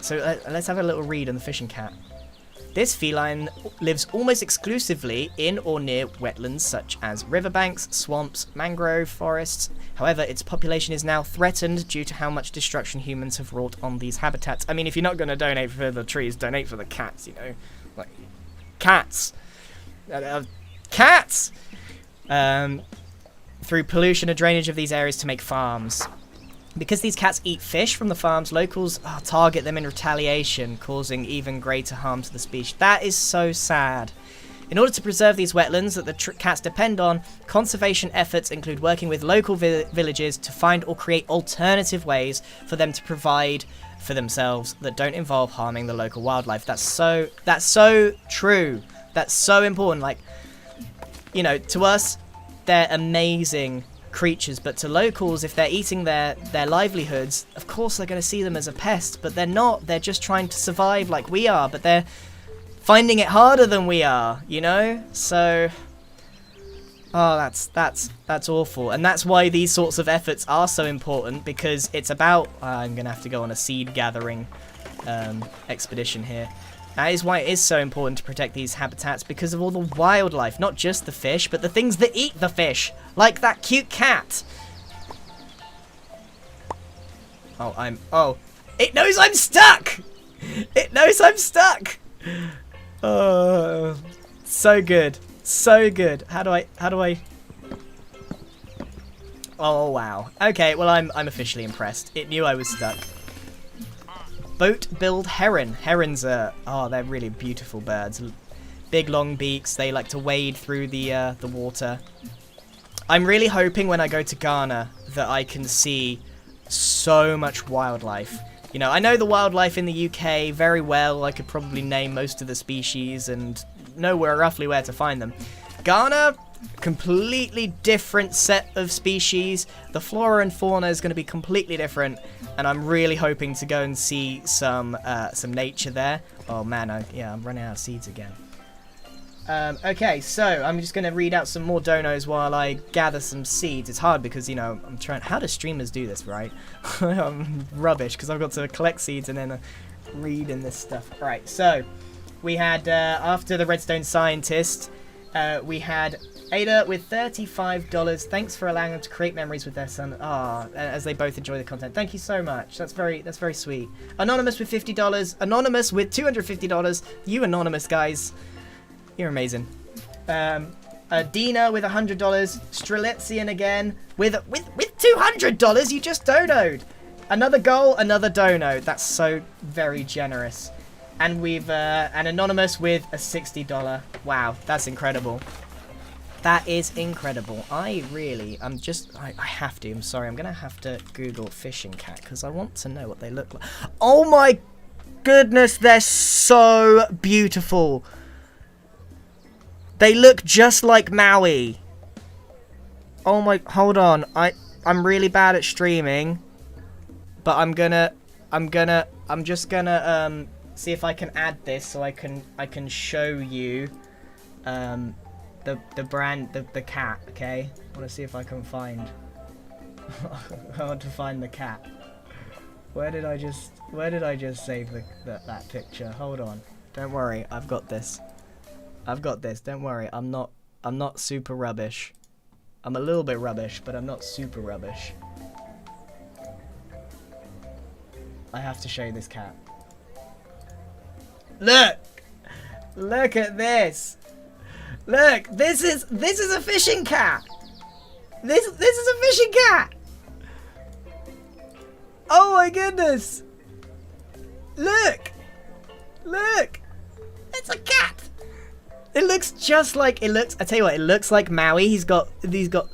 Speaker 1: So let's have a little read on the fishing cat. This feline lives almost exclusively in or near wetlands such as riverbanks, swamps, mangrove forests. However, its population is now threatened due to how much destruction humans have wrought on these habitats. I mean, if you're not going to donate for the trees, donate for the cats, you know. Like, cats! Cats! Through pollution and drainage of these areas to make farms. Because these cats eat fish from the farms, locals target them in retaliation, causing even greater harm to the species. That is so sad. In order to preserve these wetlands that the cats depend on, conservation efforts include working with local villages to find or create alternative ways for them to provide for themselves that don't involve harming the local wildlife. That's so true. That's so important. Like, you know, to us, they're amazing creatures, but to locals, if they're eating their livelihoods, of course they're going to see them as a pest, but they're not. They're just trying to survive like we are, but they're finding it harder than we are, you know? So, oh, that's awful. And that's why these sorts of efforts are so important, because it's about... I'm going to have to go on a seed gathering expedition here. That is why it is so important to protect these habitats, because of all the wildlife, not just the fish, but the things that eat the fish, like that cute cat. Oh, it knows I'm stuck! It knows I'm stuck! Oh, so good. So good. How do I... Oh, wow. Okay, well, I'm officially impressed. It knew I was stuck. Boat-billed heron. Herons are... Oh, they're really beautiful birds. Big, long beaks. They like to wade through the water. I'm really hoping when I go to Ghana that I can see so much wildlife. You know, I know the wildlife in the UK very well. I could probably name most of the species and know roughly where to find them. Ghana, completely different set of species. The flora and fauna is going to be completely different, and I'm really hoping to go and see some nature there. Oh man, I'm running out of seeds again. Okay, so I'm just going to read out some more donos while I gather some seeds. It's hard because, you know, I'm trying... How do streamers do this, right? I'm rubbish because I've got to collect seeds and then read in this stuff. Right, so we had, after the Redstone Scientist, we had Ada with $35. Thanks for allowing them to create memories with their son. As they both enjoy the content. Thank you so much. That's very sweet. Anonymous with $50. Anonymous with $250. You anonymous guys. You're amazing. Dina with $100. Strelitzian again with $200. You just donoed. Another goal, another dono. That's so very generous. And we've an anonymous with a $60. Wow, that's incredible. That is incredible. I have to. I'm sorry. I'm going to have to Google fishing cat because I want to know what they look like. Oh my goodness, they're so beautiful. They look just like Maui. Oh my, hold on. I'm really bad at streaming, but I'm just gonna see if I can add this so I can show you the cat, okay? I want to see if I can find I want to find the cat. Where did I just save that picture? Hold on. Don't worry, I've got this. Don't worry. I'm not super rubbish. I'm a little bit rubbish, but I'm not super rubbish. I have to show you this cat. Look! Look at this! Look, this is a fishing cat. This is a fishing cat. Oh my goodness! Look, it's a cat. It looks just like I tell you what, it looks like Maui. He's got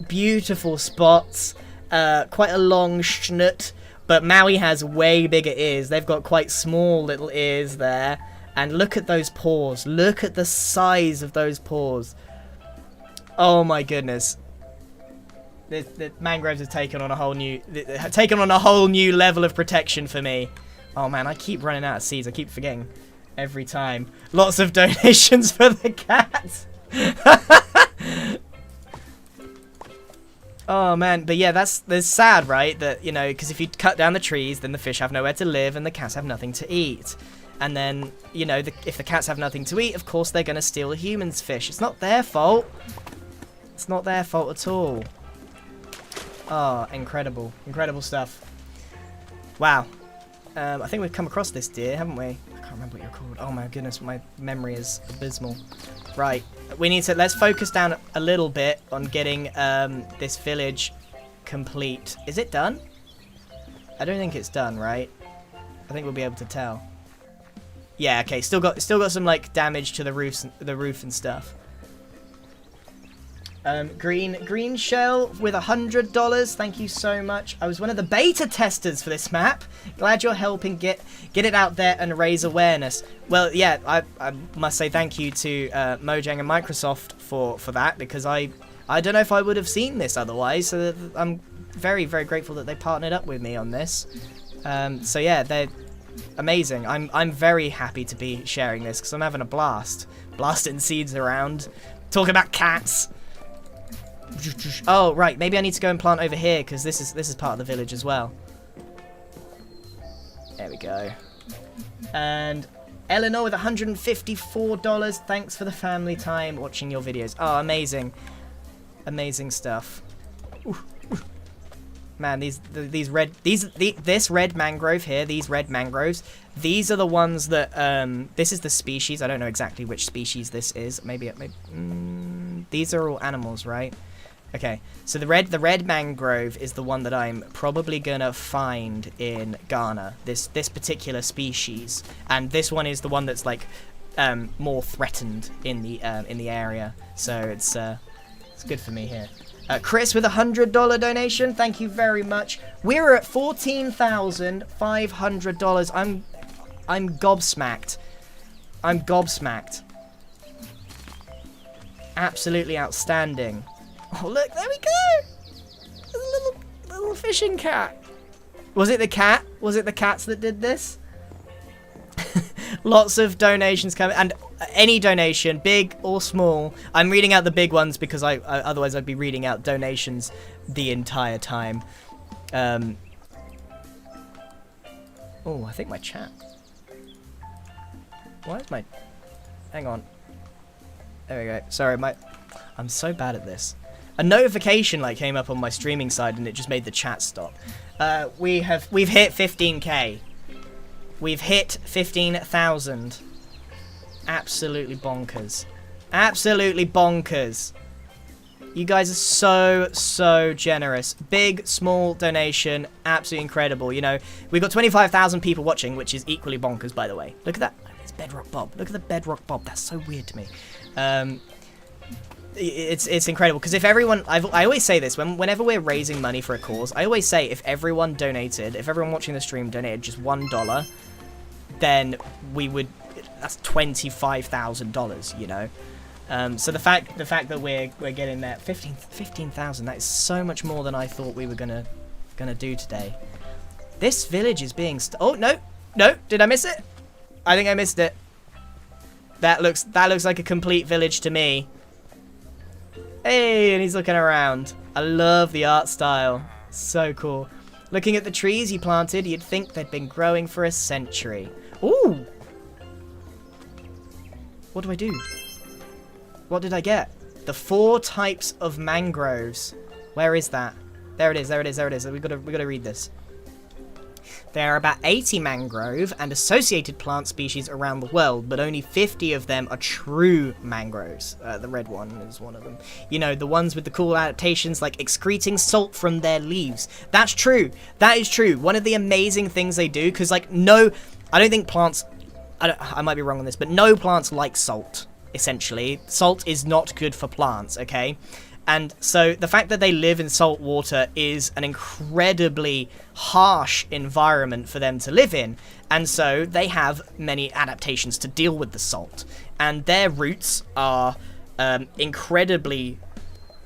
Speaker 1: beautiful spots, quite a long snout, but Maui has way bigger ears. They've got quite small little ears there. And look at those paws. Look at the size of those paws. Oh my goodness. The mangroves have taken on a whole new level of protection for me. Oh man, I keep running out of seeds. I keep forgetting every time. Lots of donations for the cats. Oh man, but yeah, that's sad, right? That, you know, because if you cut down the trees, then the fish have nowhere to live and the cats have nothing to eat. And then, you know, if the cats have nothing to eat, of course they're going to steal the humans' fish. It's not their fault. It's not their fault at all. Oh, incredible. Incredible stuff. Wow. I think we've come across this deer, haven't we? I can't remember what you're called. Oh my goodness, my memory is abysmal. Right. Let's focus down a little bit on getting this village complete. Is it done? I don't think it's done, right? I think we'll be able to tell. Yeah, okay, still got some like damage to the roof and stuff. Green Shell with $100. Thank you so much. I was one of the beta testers for this map. Glad you're helping get it out there and raise awareness. Well, yeah, I must say thank you to Mojang and Microsoft for that, because I don't know if I would have seen this otherwise. So I'm very, very grateful that they partnered up with me on this. So yeah, they're amazing. I'm very happy to be sharing this because I'm having a blast. Blasting seeds around. Talking about cats. Oh, right. Maybe I need to go and plant over here because this is part of the village as well. There we go. And Eleanor with $154. Thanks for the family time watching your videos. Oh, amazing. Amazing stuff. Ooh. Man, this red mangrove here, these red mangroves, these are the ones that, this is the species. I don't know exactly which species this is. Maybe these are all animals, right? Okay, so the red mangrove is the one that I'm probably gonna find in Ghana. This particular species, and this one is the one that's like more threatened in the area. So it's good for me here. Chris with $100 donation. Thank you very much. We're at $14,500. I'm gobsmacked. I'm gobsmacked. Absolutely outstanding. Oh look, there we go. There's a little fishing cat. Was it the cat? Was it the cats that did this? Lots of donations coming, and any donation, big or small. I'm reading out the big ones because otherwise I'd be reading out donations the entire time. Oh, I think my chat. Why is my? Hang on. There we go. Sorry, I'm so bad at this. A notification like came up on my streaming side and it just made the chat stop. We've hit 15k. We've hit 15,000. Absolutely bonkers. Absolutely bonkers. You guys are so generous. Big, small donation, absolutely incredible. You know, we've got 25,000 people watching, which is equally bonkers, by the way. Look at that. It's Bedrock Bob. Look at the Bedrock Bob. That's so weird to me. It's incredible because if everyone, I always say this whenever we're raising money for a cause, I always say if everyone watching the stream donated just $1, then we would. That's $25,000. You know. So the fact that we're getting there 15,000, that is so much more than I thought we were gonna do today. This village is being oh no, did I miss it? I think I missed it. That looks like a complete village to me. Hey, and he's looking around. I love the art style. So cool. Looking at the trees he planted, you'd think they'd been growing for a century. Ooh. What do I do? What did I get? The 4 types of mangroves. Where is that? There it is. We gotta read this. There are about 80 mangrove and associated plant species around the world, but only 50 of them are true mangroves. The red one is one of them. You know, the ones with the cool adaptations like excreting salt from their leaves. That's true. That is true. One of the amazing things they do, because like I don't think plants, I might be wrong on this, but no plants like salt. Essentially, salt is not good for plants, okay? And so the fact that they live in salt water is an incredibly harsh environment for them to live in. And so they have many adaptations to deal with the salt. And their roots are incredibly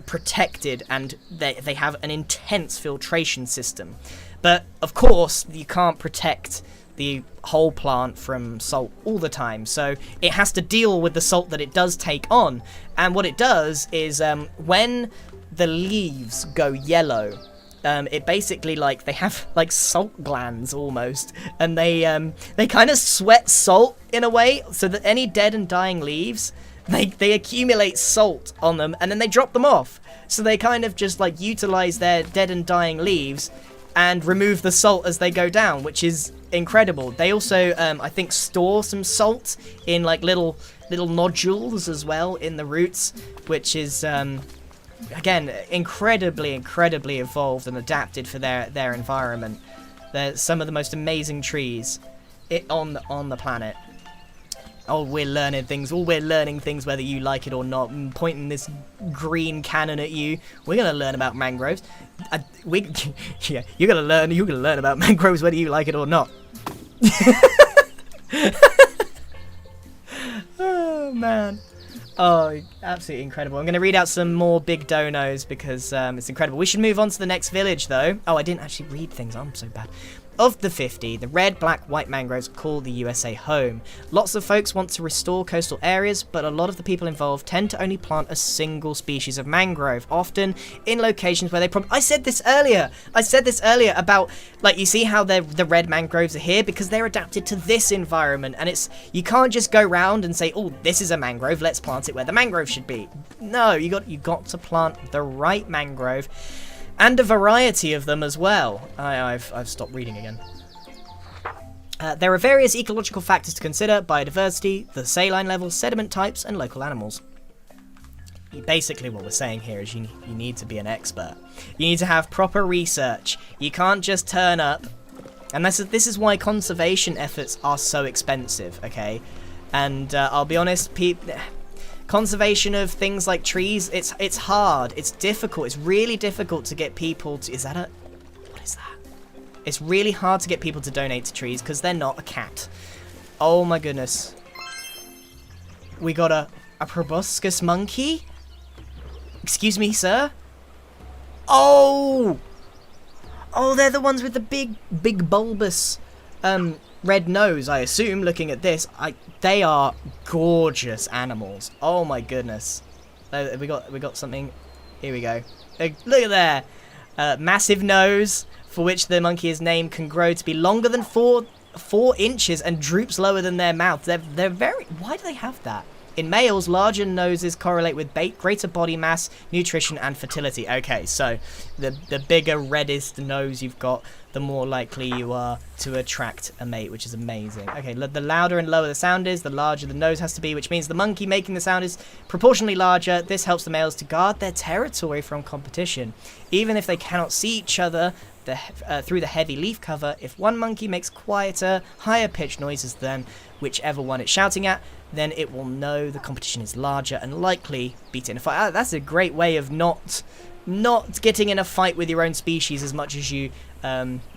Speaker 1: protected, and they have an intense filtration system. But of course, you can't protect the whole plant from salt all the time, so it has to deal with the salt that it does take on. And what it does is when the leaves go yellow, it basically like they have like salt glands almost, and they kind of sweat salt in a way, so that any dead and dying leaves, they accumulate salt on them and then they drop them off. So they kind of just like utilize their dead and dying leaves and remove the salt as they go down, which is incredible. They also, I think, store some salt in like little nodules as well in the roots, which is, again, incredibly evolved and adapted for their environment. They're some of the most amazing trees on the planet. Oh, we're learning things. Whether you like it or not. I'm pointing this green cannon at you. We're gonna learn about mangroves. Yeah, you're gonna learn about mangroves whether you like it or not. Oh man. Oh, absolutely incredible. I'm going to read out some more big donos because it's incredible. We should move on to the next village, though. Oh, I didn't actually read things. I'm so bad. Of the 50, the red, black, white mangroves call the USA home. Lots of folks want to restore coastal areas, but a lot of the people involved tend to only plant a single species of mangrove, often in locations where they I said this earlier about, like, you see how the red mangroves are here? Because they're adapted to this environment, and you can't just go round and say, oh, this is a mangrove, let's plant it where the mangrove should be. No, you got to plant the right mangrove. And a variety of them as well. I've stopped reading again. There are various ecological factors to consider: biodiversity, the saline level, sediment types, and local animals. Basically what we're saying here is you need to be an expert. You need to have proper research. You can't just turn up. And this is why conservation efforts are so expensive, okay? And I'll be honest, conservation of things like trees, it's hard, it's difficult, it's really difficult to get people to... What is that? It's really hard to get people to donate to trees because they're not a cat. Oh my goodness. We got a proboscis monkey? Excuse me, sir? Oh! Oh, they're the ones with the big bulbous red nose, I assume, looking at this. They are gorgeous animals. Oh my goodness. We got something. Here we go. Look at there. Massive nose, for which the monkey is named, can grow to be longer than 4 inches and droops lower than their mouth. They're very... Why do they have that? In males, larger noses correlate with greater body mass, nutrition, and fertility. Okay, so the bigger, reddest nose you've got, the more likely you are to attract a mate, which is amazing. Okay, the louder and lower the sound is, the larger the nose has to be, which means the monkey making the sound is proportionally larger. This helps the males to guard their territory from competition. Even if they cannot see each other through the heavy leaf cover, if one monkey makes quieter, higher-pitched noises than whichever one it's shouting at, then it will know the competition is larger and likely beat it in a fight. That's a great way of not getting in a fight with your own species as much as you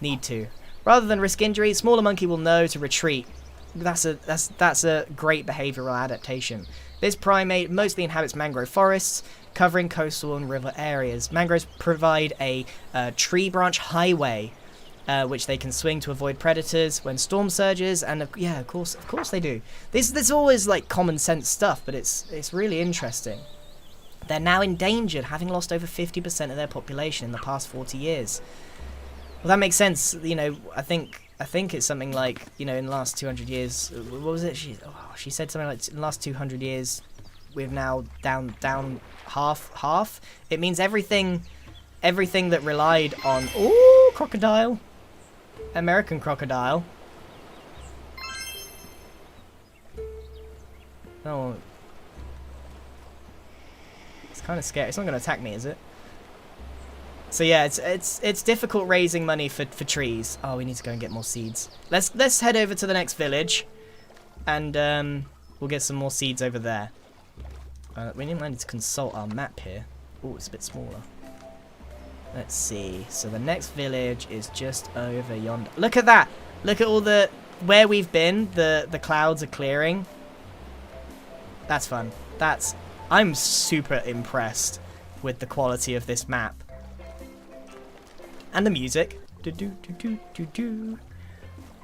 Speaker 1: need to. Rather than risk injury, a smaller monkey will know to retreat. That's a great behavioral adaptation. This primate mostly inhabits mangrove forests, covering coastal and river areas. Mangroves provide a tree branch highway, which they can swing to avoid predators when storm surges, and yeah, of course they do. This is always like common sense stuff, but it's really interesting. They're now endangered, having lost over 50% of their population in the past 40 years. Well, that makes sense. You know, I think it's something like, you know, in the last 200 years, what was it? She said something like, in the last 200 years, we've now down half. It means everything that relied on, ooh, crocodile, American crocodile. Oh, it's kind of scary. It's not going to attack me, is it? So yeah, it's difficult raising money for trees. Oh, we need to go and get more seeds. Let's head over to the next village, and we'll get some more seeds over there. We need to consult our map here. Oh, it's a bit smaller. Let's see. So the next village is just over yonder. Look at that! Look at all where we've been. The clouds are clearing. That's fun. I'm super impressed with the quality of this map. And the music.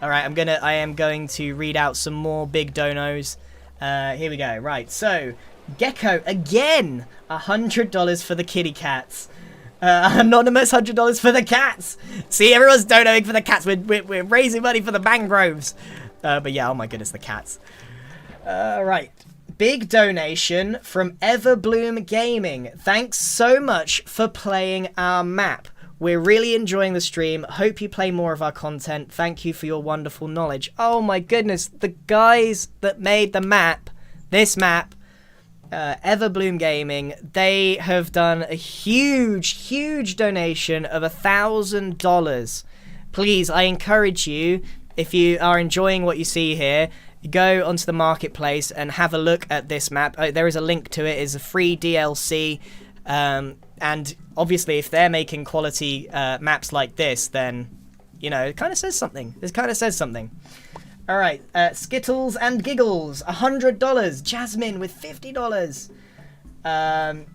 Speaker 1: Alright, I am going to read out some more big donos. Here we go. Right, so Gecko again, $100 for the kitty cats. Anonymous, $100 for the cats. See, everyone's donoing for the cats. We're raising money for the mangroves. But yeah, oh my goodness, the cats. Right. Big donation from Everbloom Gaming. Thanks so much for playing our map. We're really enjoying the stream. Hope you play more of our content. Thank you for your wonderful knowledge. Oh my goodness, the guys that made the map, this map, Everbloom Gaming, they have done a huge donation of $1,000. Please, I encourage you, if you are enjoying what you see here, go onto the marketplace and have a look at this map. There is a link to it. It's a free DLC. And obviously, if they're making quality maps like this, then, you know, it kind of says something. This kind of says something. All right, Skittles and Giggles, $100. Jasmine with $50. And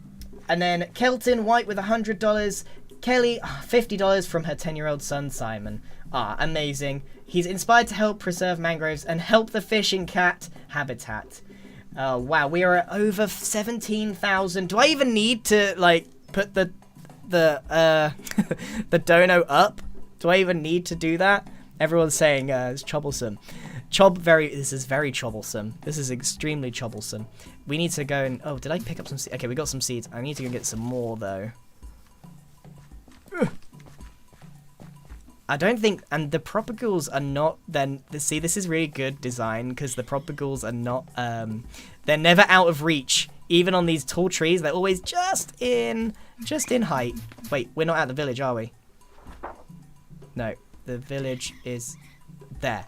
Speaker 1: then Kelton White with $100. Kelly, $50 from her 10-year-old son, Simon. Ah, amazing. He's inspired to help preserve mangroves and help the fish and cat habitat. Oh, wow, we are at over 17,000. Do I even need to, like, put the dono up? Do I even need to do that? Everyone's saying it's troublesome. This is very troublesome. This is extremely troublesome. We need to go and... Oh, did I pick up some seeds? Okay, we got some seeds. I need to go get some more, though. I don't think... And the propagals are not then... See, this is really good design, because the propagals are not... they're never out of reach. Even on these tall trees, they're always just in height. Wait, we're not at the village, are we? No, the village is there.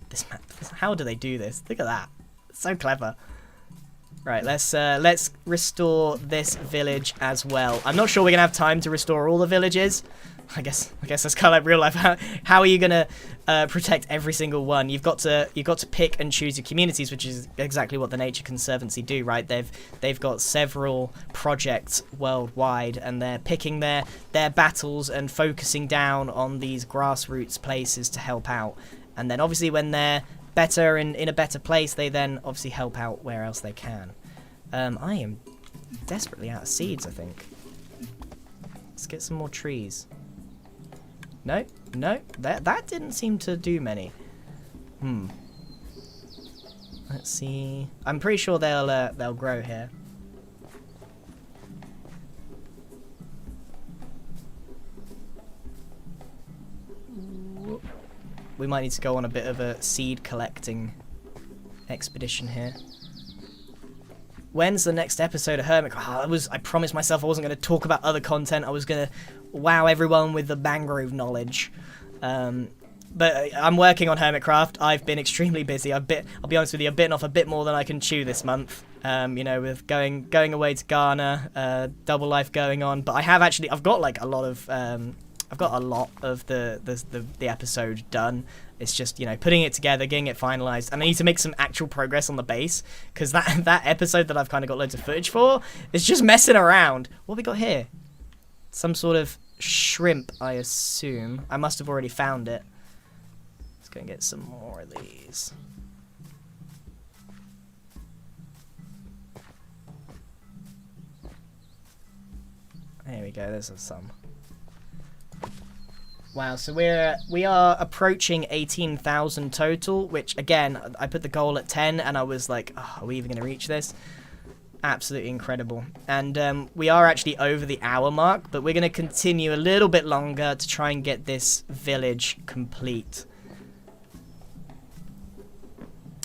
Speaker 1: This map... How do they do this? Look at that. It's so clever. Right, let's restore this village as well. I'm not sure we're gonna have time to restore all the villages. I guess that's kind of like real life. How are you gonna protect every single one? You've got to pick and choose your communities, which is exactly what the Nature Conservancy do, right? They've got several projects worldwide, and they're picking their battles and focusing down on these grassroots places to help out. And then obviously when they're better and in a better place, they then obviously help out where else they can. I am desperately out of seeds, I think. Let's get some more trees. No, that didn't seem to do many. Let's see. I'm pretty sure they'll grow here. We might need to go on a bit of a seed collecting expedition here. When's the next episode of Hermit? I promised myself I wasn't going to talk about other content. I was going to wow everyone with the mangrove knowledge. But I'm working on Hermitcraft. I've been extremely busy. I'll be honest with you, I've bitten off a bit more than I can chew this month. You know, with going away to Ghana, double life going on. But I've got like a lot of the episode done. It's just, you know, putting it together, getting it finalized, and I need to make some actual progress on the base, because that episode that I've kind of got loads of footage for is just messing around. What have we got here? Some sort of shrimp, I assume. I must have already found it. Let's go and get some more of these. There we go, there's some. Wow, so we are approaching 18,000 total, which again, I put the goal at 10 and I was like, oh, are we even going to reach this? Absolutely incredible. And we are actually over the hour mark, but we're going to continue a little bit longer to try and get this village complete.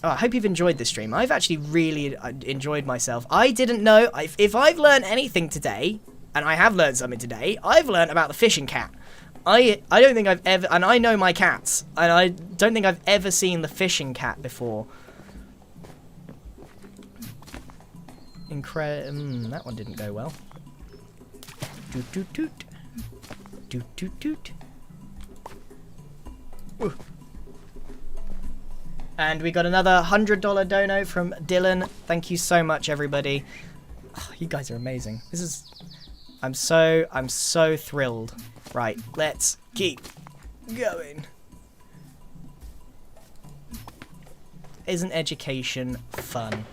Speaker 1: Oh, I hope you've enjoyed this stream. I've actually really enjoyed myself. I didn't know, if I've learned anything today, and I have learned something today, I've learned about the fishing cat. I don't think I've ever, and I know my cats, and I don't think I've ever seen the fishing cat before. That one didn't go well. Doot doot doot. Doot doot doot. Ooh. And we got another $100 dono from Dylan. Thank you so much, everybody. Oh, you guys are amazing. This is, I'm so thrilled. Right, let's keep going. Isn't education fun?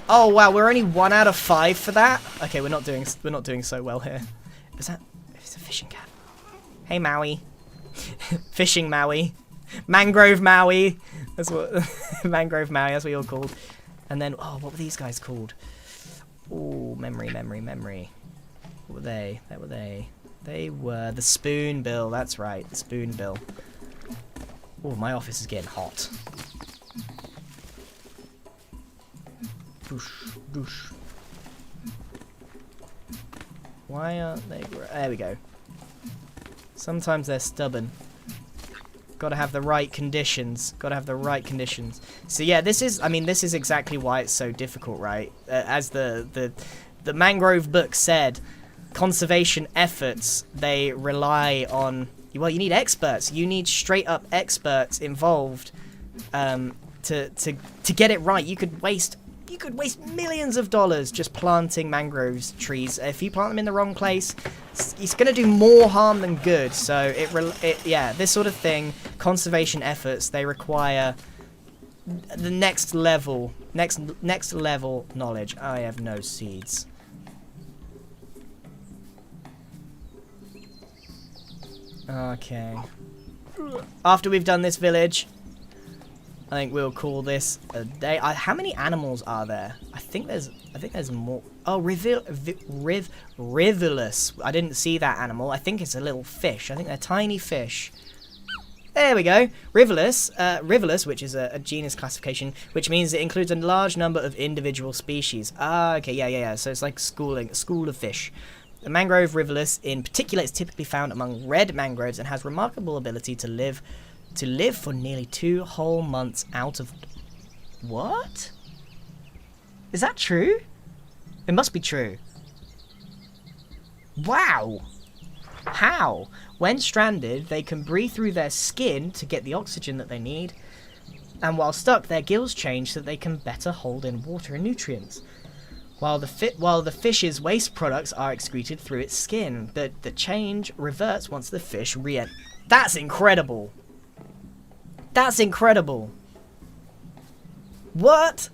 Speaker 1: Oh wow, we're only 1 out of 5 for that. Okay, we're not doing so well here. It's a fishing cat. Hey Maui, fishing Maui, mangrove Maui. That's what mangrove Maui. That's what you're called. And then what were these guys called? Oh, memory. What were they? That were they. They were the spoonbill, that's right, the spoonbill. Oh, my office is getting hot. Boosh, boosh. Why aren't they... There we go. Sometimes they're stubborn. Gotta have the right conditions. So yeah, this is exactly why it's so difficult, right? As the Mangrove book said, conservation efforts, they rely on, well, you need experts. You need straight up experts involved to get it right. You could waste millions of dollars just planting mangroves trees. If you plant them in the wrong place, it's going to do more harm than good. So yeah, this sort of thing, conservation efforts, they require the next level knowledge. I have no seeds. Okay. After we've done this village, I think we'll call this a day. How many animals are there? I think there's more. Oh, Rivulus. I didn't see that animal. I think it's a little fish. I think they're tiny fish. There we go. Rivulus, which is a genus classification, which means it includes a large number of individual species. Ah, okay, yeah. So it's like a school of fish. The mangrove rivulus, in particular, is typically found among red mangroves and has remarkable ability to live for nearly 2 whole months out of... What? Is that true? It must be true. Wow! How? When stranded, they can breathe through their skin to get the oxygen that they need, and while stuck, their gills change so that they can better hold in water and nutrients. While the fish's waste products are excreted through its skin, the change reverts once the fish re-enters. That's incredible! That's incredible! What?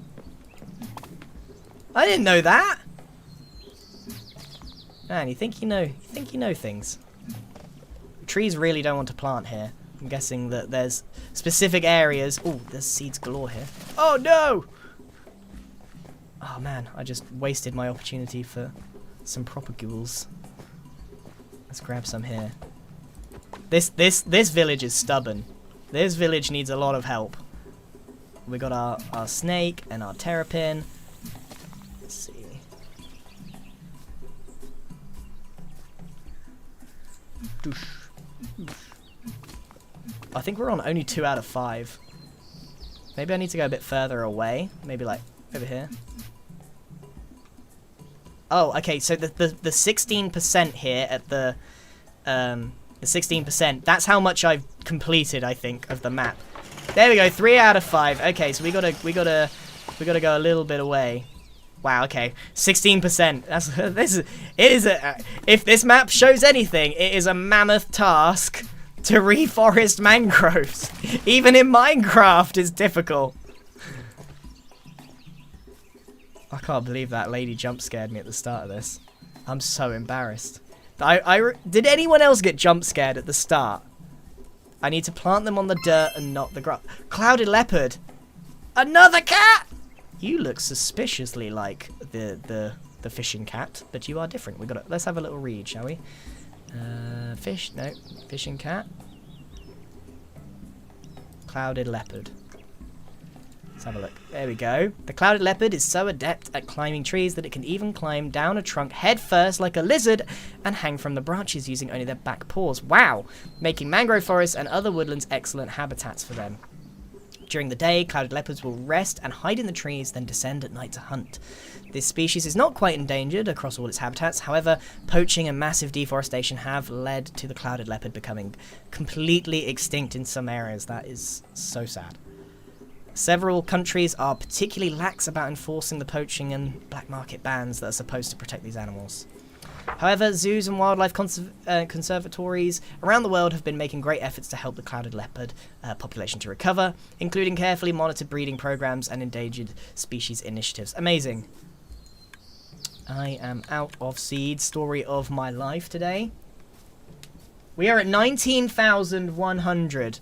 Speaker 1: I didn't know that! Man, you think you know things. Trees really don't want to plant here. I'm guessing that there's specific areas. Oh, there's seeds galore here. Oh no! Oh man, I just wasted my opportunity for some proper ghouls. Let's grab some here. This village is stubborn. This village needs a lot of help. We got our snake and our terrapin. Let's see. I think we're on only 2 out of 5. Maybe I need to go a bit further away. Maybe like over here. Oh, okay. So the 16% here at the 16%. That's how much I've completed, I think, of the map. There we go. 3 out of 5. Okay, so we gotta go a little bit away. Wow. Okay, 16%. That's if this map shows anything, it is a mammoth task to reforest mangroves. Even in Minecraft, it's difficult. I can't believe that lady jump scared me at the start of this. I'm so embarrassed. Did anyone else get jump scared at the start? I need to plant them on the dirt and not the grass. Clouded leopard. Another cat. You look suspiciously like the fishing cat, but you are different. Let's have a little read, shall we? Fish. No. Fishing cat. Clouded leopard. Let's have a look. There we go. The clouded leopard is so adept at climbing trees that it can even climb down a trunk head first like a lizard and hang from the branches using only their back paws. Wow! Making mangrove forests and other woodlands excellent habitats for them. During the day, clouded leopards will rest and hide in the trees, then descend at night to hunt. This species is not quite endangered across all its habitats. However, poaching and massive deforestation have led to the clouded leopard becoming completely extinct in some areas. That is so sad. Several countries are particularly lax about enforcing the poaching and black market bans that are supposed to protect these animals. However, zoos and wildlife conservatories around the world have been making great efforts to help the clouded leopard population to recover, including carefully monitored breeding programs and endangered species initiatives. Amazing. I am out of seeds. Story of my life today. We are at 19,100.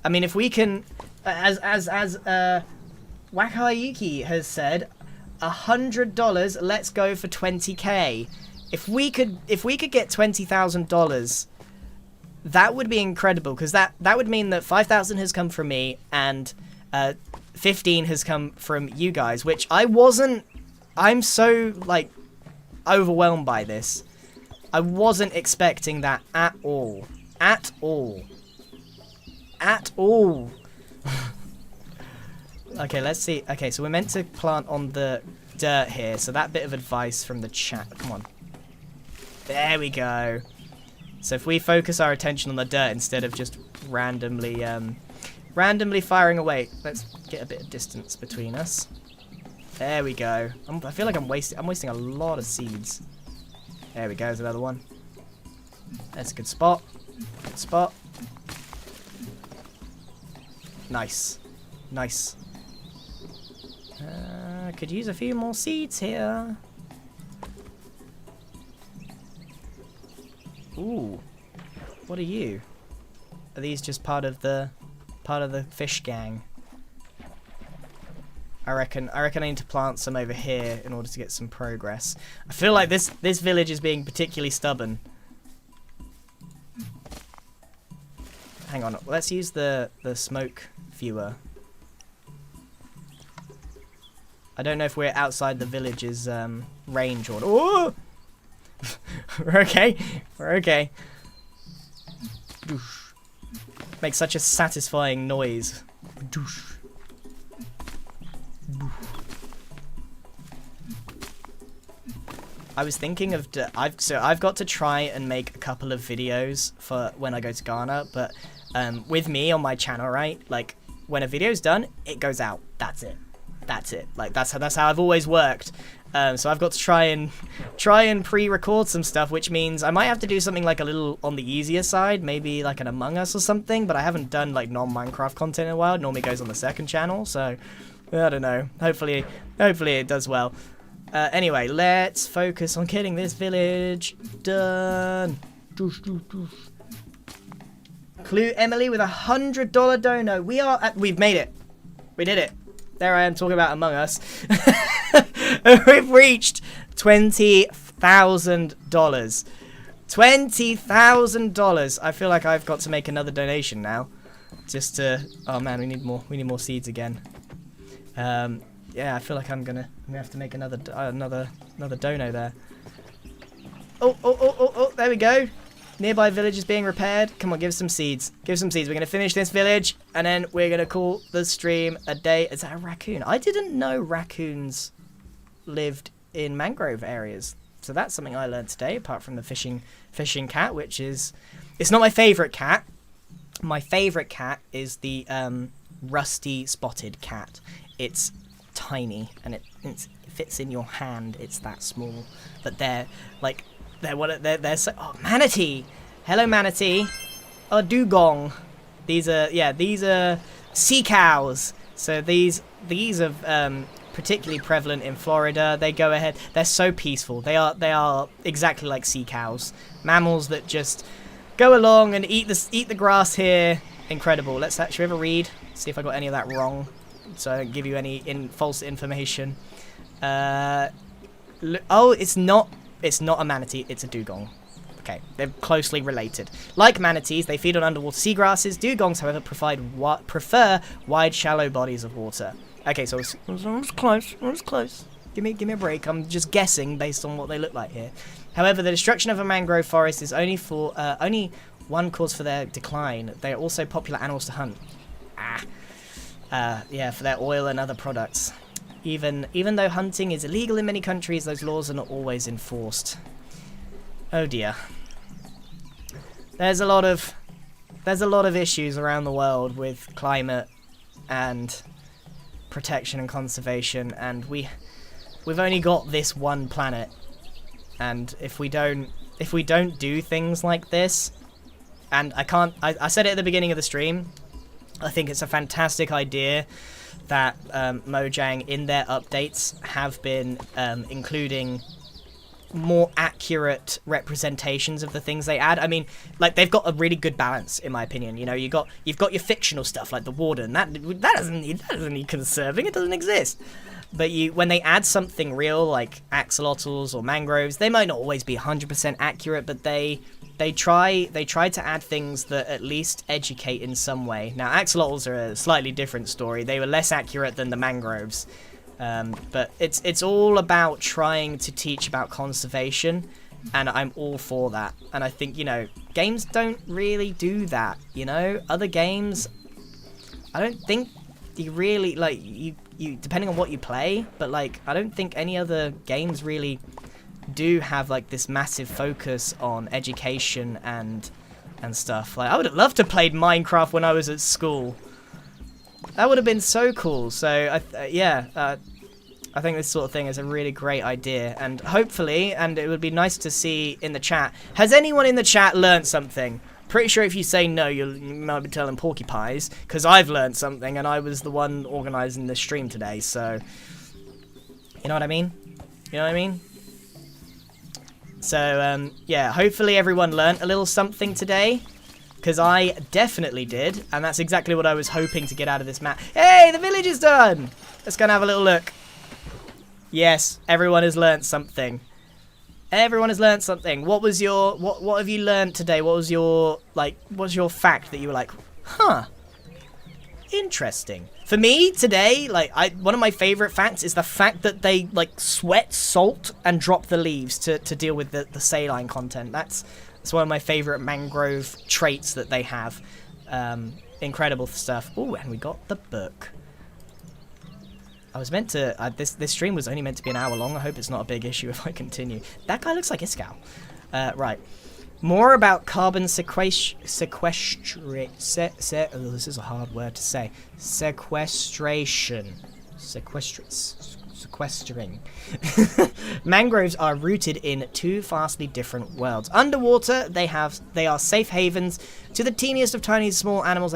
Speaker 1: I mean, if we can, as Wakayuki has said, $100. Let's go for 20k. If we could get $20,000, that would be incredible, because that would mean that 5,000 has come from me and 15 has come from you guys, which I'm so like overwhelmed by this. I wasn't expecting that at all. At all. At all. Okay, let's see. Okay, so we're meant to plant on the dirt here, so that bit of advice from the chat. Come on. There we go. So if we focus our attention on the dirt instead of just randomly firing away, let's get a bit of distance between us. There we go. I feel like I'm wasting a lot of seeds. There we go. There's another one. That's a good spot. Good spot. Nice. Nice. Could use a few more seeds here. Ooh, what are you? Are these just part of the fish gang? I reckon I need to plant some over here in order to get some progress. I feel like this village is being particularly stubborn. Hang on, let's use the smoke viewer. I don't know if we're outside the village's range or... Oh! We're okay. We're okay. Doosh. Makes such a satisfying noise. Doosh. I was thinking of... I've got to try and make a couple of videos for when I go to Ghana, but with me on my channel, right? Like, when a video's done, it goes out. That's it. That's it. Like, that's how I've always worked. So I've got to try and pre-record some stuff, which means I might have to do something like a little on the easier side, maybe like an Among Us or something, but I haven't done like non-Minecraft content in a while. It normally goes on the second channel, so I don't know. Hopefully it does well. Anyway, let's focus on getting this village done. Clue Emily with $100 dono. We've made it. We did it. There I am talking about Among Us. We've reached $20,000. $20,000. I feel like I've got to make another donation now. Just to... Oh man, we need more seeds again. Yeah, I feel like I'm gonna have to make another dono there. Oh, there we go. Nearby village is being repaired. Come on, give us some seeds. Give us some seeds. We're going to finish this village, and then we're going to call the stream a day. Is that a raccoon? I didn't know raccoons lived in mangrove areas. So that's something I learned today, apart from the fishing cat, which is... It's not my favourite cat. My favourite cat is the rusty spotted cat. It's tiny, and it fits in your hand. It's that small. But they're so... Oh, manatee! Hello, manatee. Oh, dugong. These are sea cows. So these are particularly prevalent in Florida. They go ahead. They're so peaceful. They are exactly like sea cows. Mammals that just go along and eat the grass here. Incredible. Should we have a read? See if I got any of that wrong, so I don't give you any false information. Oh, it's not a manatee. It's a dugong. Okay, they're closely related. Like manatees, they feed on underwater seagrasses. Dugongs, however, prefer wide, shallow bodies of water. Okay, so it was close. It was close. Give me a break. I'm just guessing based on what they look like here. However, the destruction of a mangrove forest is only one cause for their decline. They are also popular animals to hunt. Yeah, for their oil and other products. Even though hunting is illegal in many countries, those laws are not always enforced. Oh dear. There's a lot of issues around the world with climate and protection and conservation, and we've only got this one planet. And if we don't do things like this, and I said it at the beginning of the stream, I think it's a fantastic idea that Mojang in their updates have been including more accurate representations of the things they add. I mean, like, they've got a really good balance, in my opinion. You know, you've got your fictional stuff like the warden. That doesn't need conserving. It doesn't exist. But when they add something real like axolotls or mangroves, they might not always be 100% accurate, but they try to add things that at least educate in some way. Now, axolotls are a slightly different story. They were less accurate than the mangroves. But it's all about trying to teach about conservation, and I'm all for that. And I think, games don't really do that, Other games, I don't think you really, you depending on what you play, but, I don't think any other games really do have, this massive focus on education and stuff. I would have loved to have played Minecraft when I was at school. That would have been so cool. So, I think this sort of thing is a really great idea. And hopefully, and it would be nice to see in the chat, has anyone in the chat learnt something? Pretty sure if you say no, you might be telling porcupines, because I've learnt something, and I was the one organising the stream today, so... You know what I mean? So, yeah, hopefully everyone learnt a little something today. Because I definitely did, and that's exactly what I was hoping to get out of this map. Hey, the village is done! Let's go and have a little look. Yes, everyone has learnt something. Everyone has learnt something. What was your... What have you learnt today? What was your... what's your fact that you were like, huh, interesting. For me, today, one of my favourite facts is the fact that they, sweat salt and drop the leaves to deal with the saline content. That's one of my favourite mangrove traits that they have. Incredible stuff. Oh, and we got the book. I was meant to... this stream was only meant to be an hour long. I hope it's not a big issue if I continue. That guy looks like Iskall. Right. More about carbon sequestration. Oh, this is a hard word to say. Sequestration. Sequestering. Mangroves are rooted in two vastly different worlds. Underwater, they are safe havens to the teeniest of tiny small animals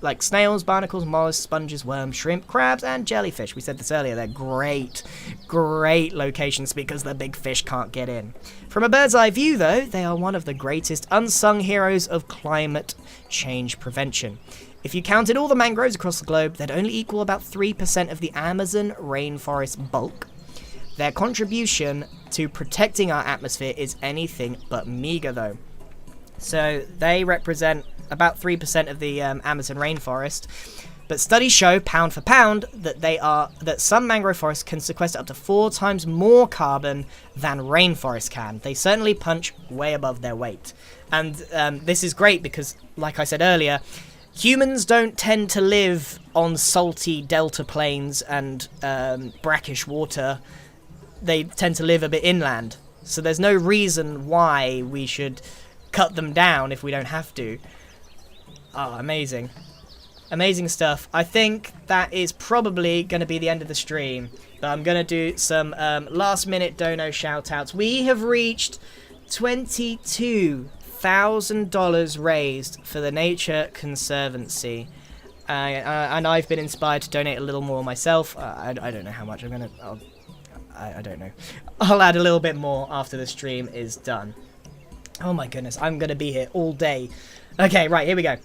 Speaker 1: like snails, barnacles, mollusks, sponges, worms, shrimp, crabs, and jellyfish. We said this earlier, they're great locations because the big fish can't get in. From a bird's eye view, though, they are one of the greatest unsung heroes of climate change prevention. If you counted all the mangroves across the globe, they'd only equal about 3% of the Amazon rainforest bulk. Their contribution to protecting our atmosphere is anything but meager, though. So they represent about 3% of the Amazon rainforest. But studies show, pound for pound, that some mangrove forests can sequester up to 4 times more carbon than rainforests can. They certainly punch way above their weight. And this is great because, like I said earlier, humans don't tend to live on salty delta plains and brackish water. They tend to live a bit inland. So there's no reason why we should cut them down if we don't have to. Oh, amazing. Amazing stuff. I think that is probably going to be the end of the stream. But I'm going to do some last minute dono shout outs. We have reached $22,000 raised for the Nature Conservancy. And I've been inspired to donate a little more myself. I don't know how much I'm going to... I don't know. I'll add a little bit more after the stream is done. Oh my goodness, I'm going to be here all day. Okay, right, here we go.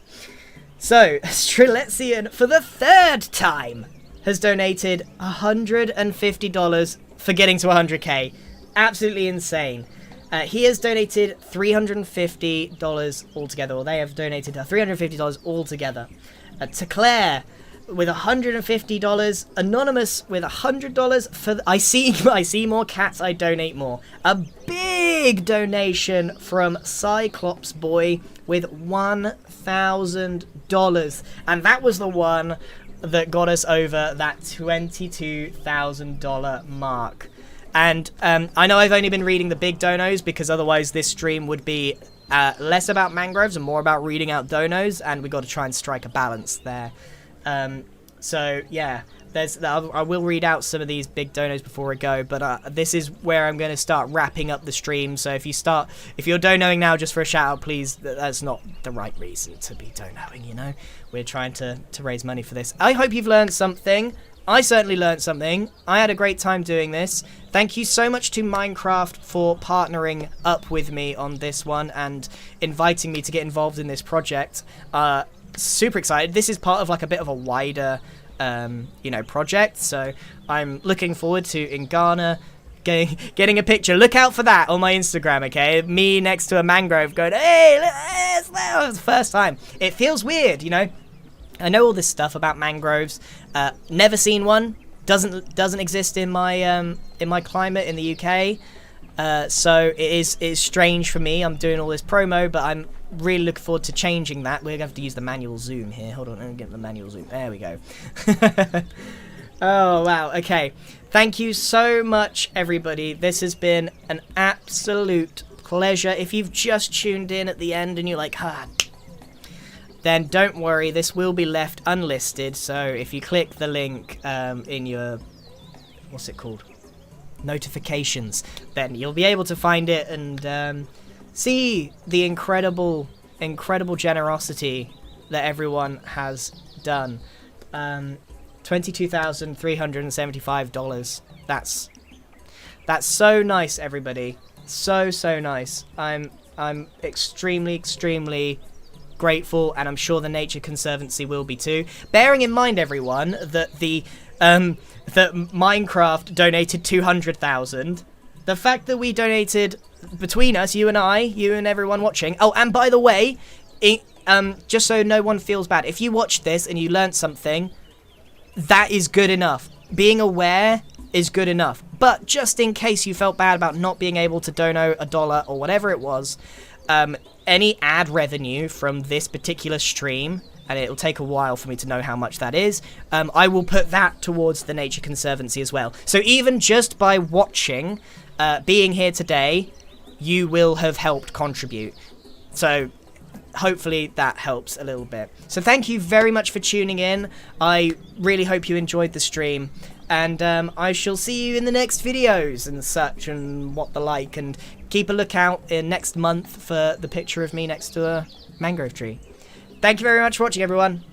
Speaker 1: So, Strelitsian, for the 3rd time, has donated $150 for getting to 100k. Absolutely insane. He has donated $350 altogether, or they have donated $350 altogether. To Claire, with $150, Anonymous with $100 for I see more cats, I donate more. A big donation from Cyclops Boy with $1,000, and that was the one that got us over that $22,000 mark. And I know I've only been reading the big donos because otherwise this stream would be less about mangroves and more about reading out donos, and we got to try and strike a balance there. So yeah, I will read out some of these big donos before I go, but this is where I'm going to start wrapping up the stream. So if you're donoing now just for a shout out, please, that's not the right reason to be donoing, you know. We're trying to raise money for this. I hope you've learned something. I certainly learned something. I had a great time doing this. Thank you so much to Minecraft for partnering up with me on this one and inviting me to get involved in this project. Super excited. This is part of like a bit of a wider project, so I'm looking forward to in Ghana getting a picture. Look out for that on my Instagram, okay? Me next to a mangrove going, hey, that was the first time. It feels weird, you know. I know all this stuff about mangroves. Never seen one. Doesn't exist in my climate in the UK. So it's strange for me. I'm doing all this promo, but I'm really looking forward to changing that. We're going to have to use the manual zoom here. Hold on, let me get the manual zoom. There we go. Oh, wow. Okay. Thank you so much, everybody. This has been an absolute pleasure. If you've just tuned in at the end and you're like, then don't worry. This will be left unlisted. So if you click the link in your... what's it called? Notifications, then you'll be able to find it and see the incredible generosity that everyone has done. $22,375. That's so nice, everybody. So nice. I'm extremely grateful, and I'm sure the Nature Conservancy will be too. Bearing in mind, everyone, that that Minecraft donated 200,000. The fact that we donated between us, you and everyone watching. Oh, and by the way, just so no one feels bad, if you watched this and you learned something, that is good enough. Being aware is good enough. But just in case you felt bad about not being able to dono $1 or whatever it was, any ad revenue from this particular stream, and it'll take a while for me to know how much that is, I will put that towards the Nature Conservancy as well. So even just by watching, being here today, you will have helped contribute. So hopefully that helps a little bit. So thank you very much for tuning in. I really hope you enjoyed the stream. And I shall see you in the next videos and such and what the like. And keep a lookout in next month for the picture of me next to a mangrove tree. Thank you very much for watching, everyone.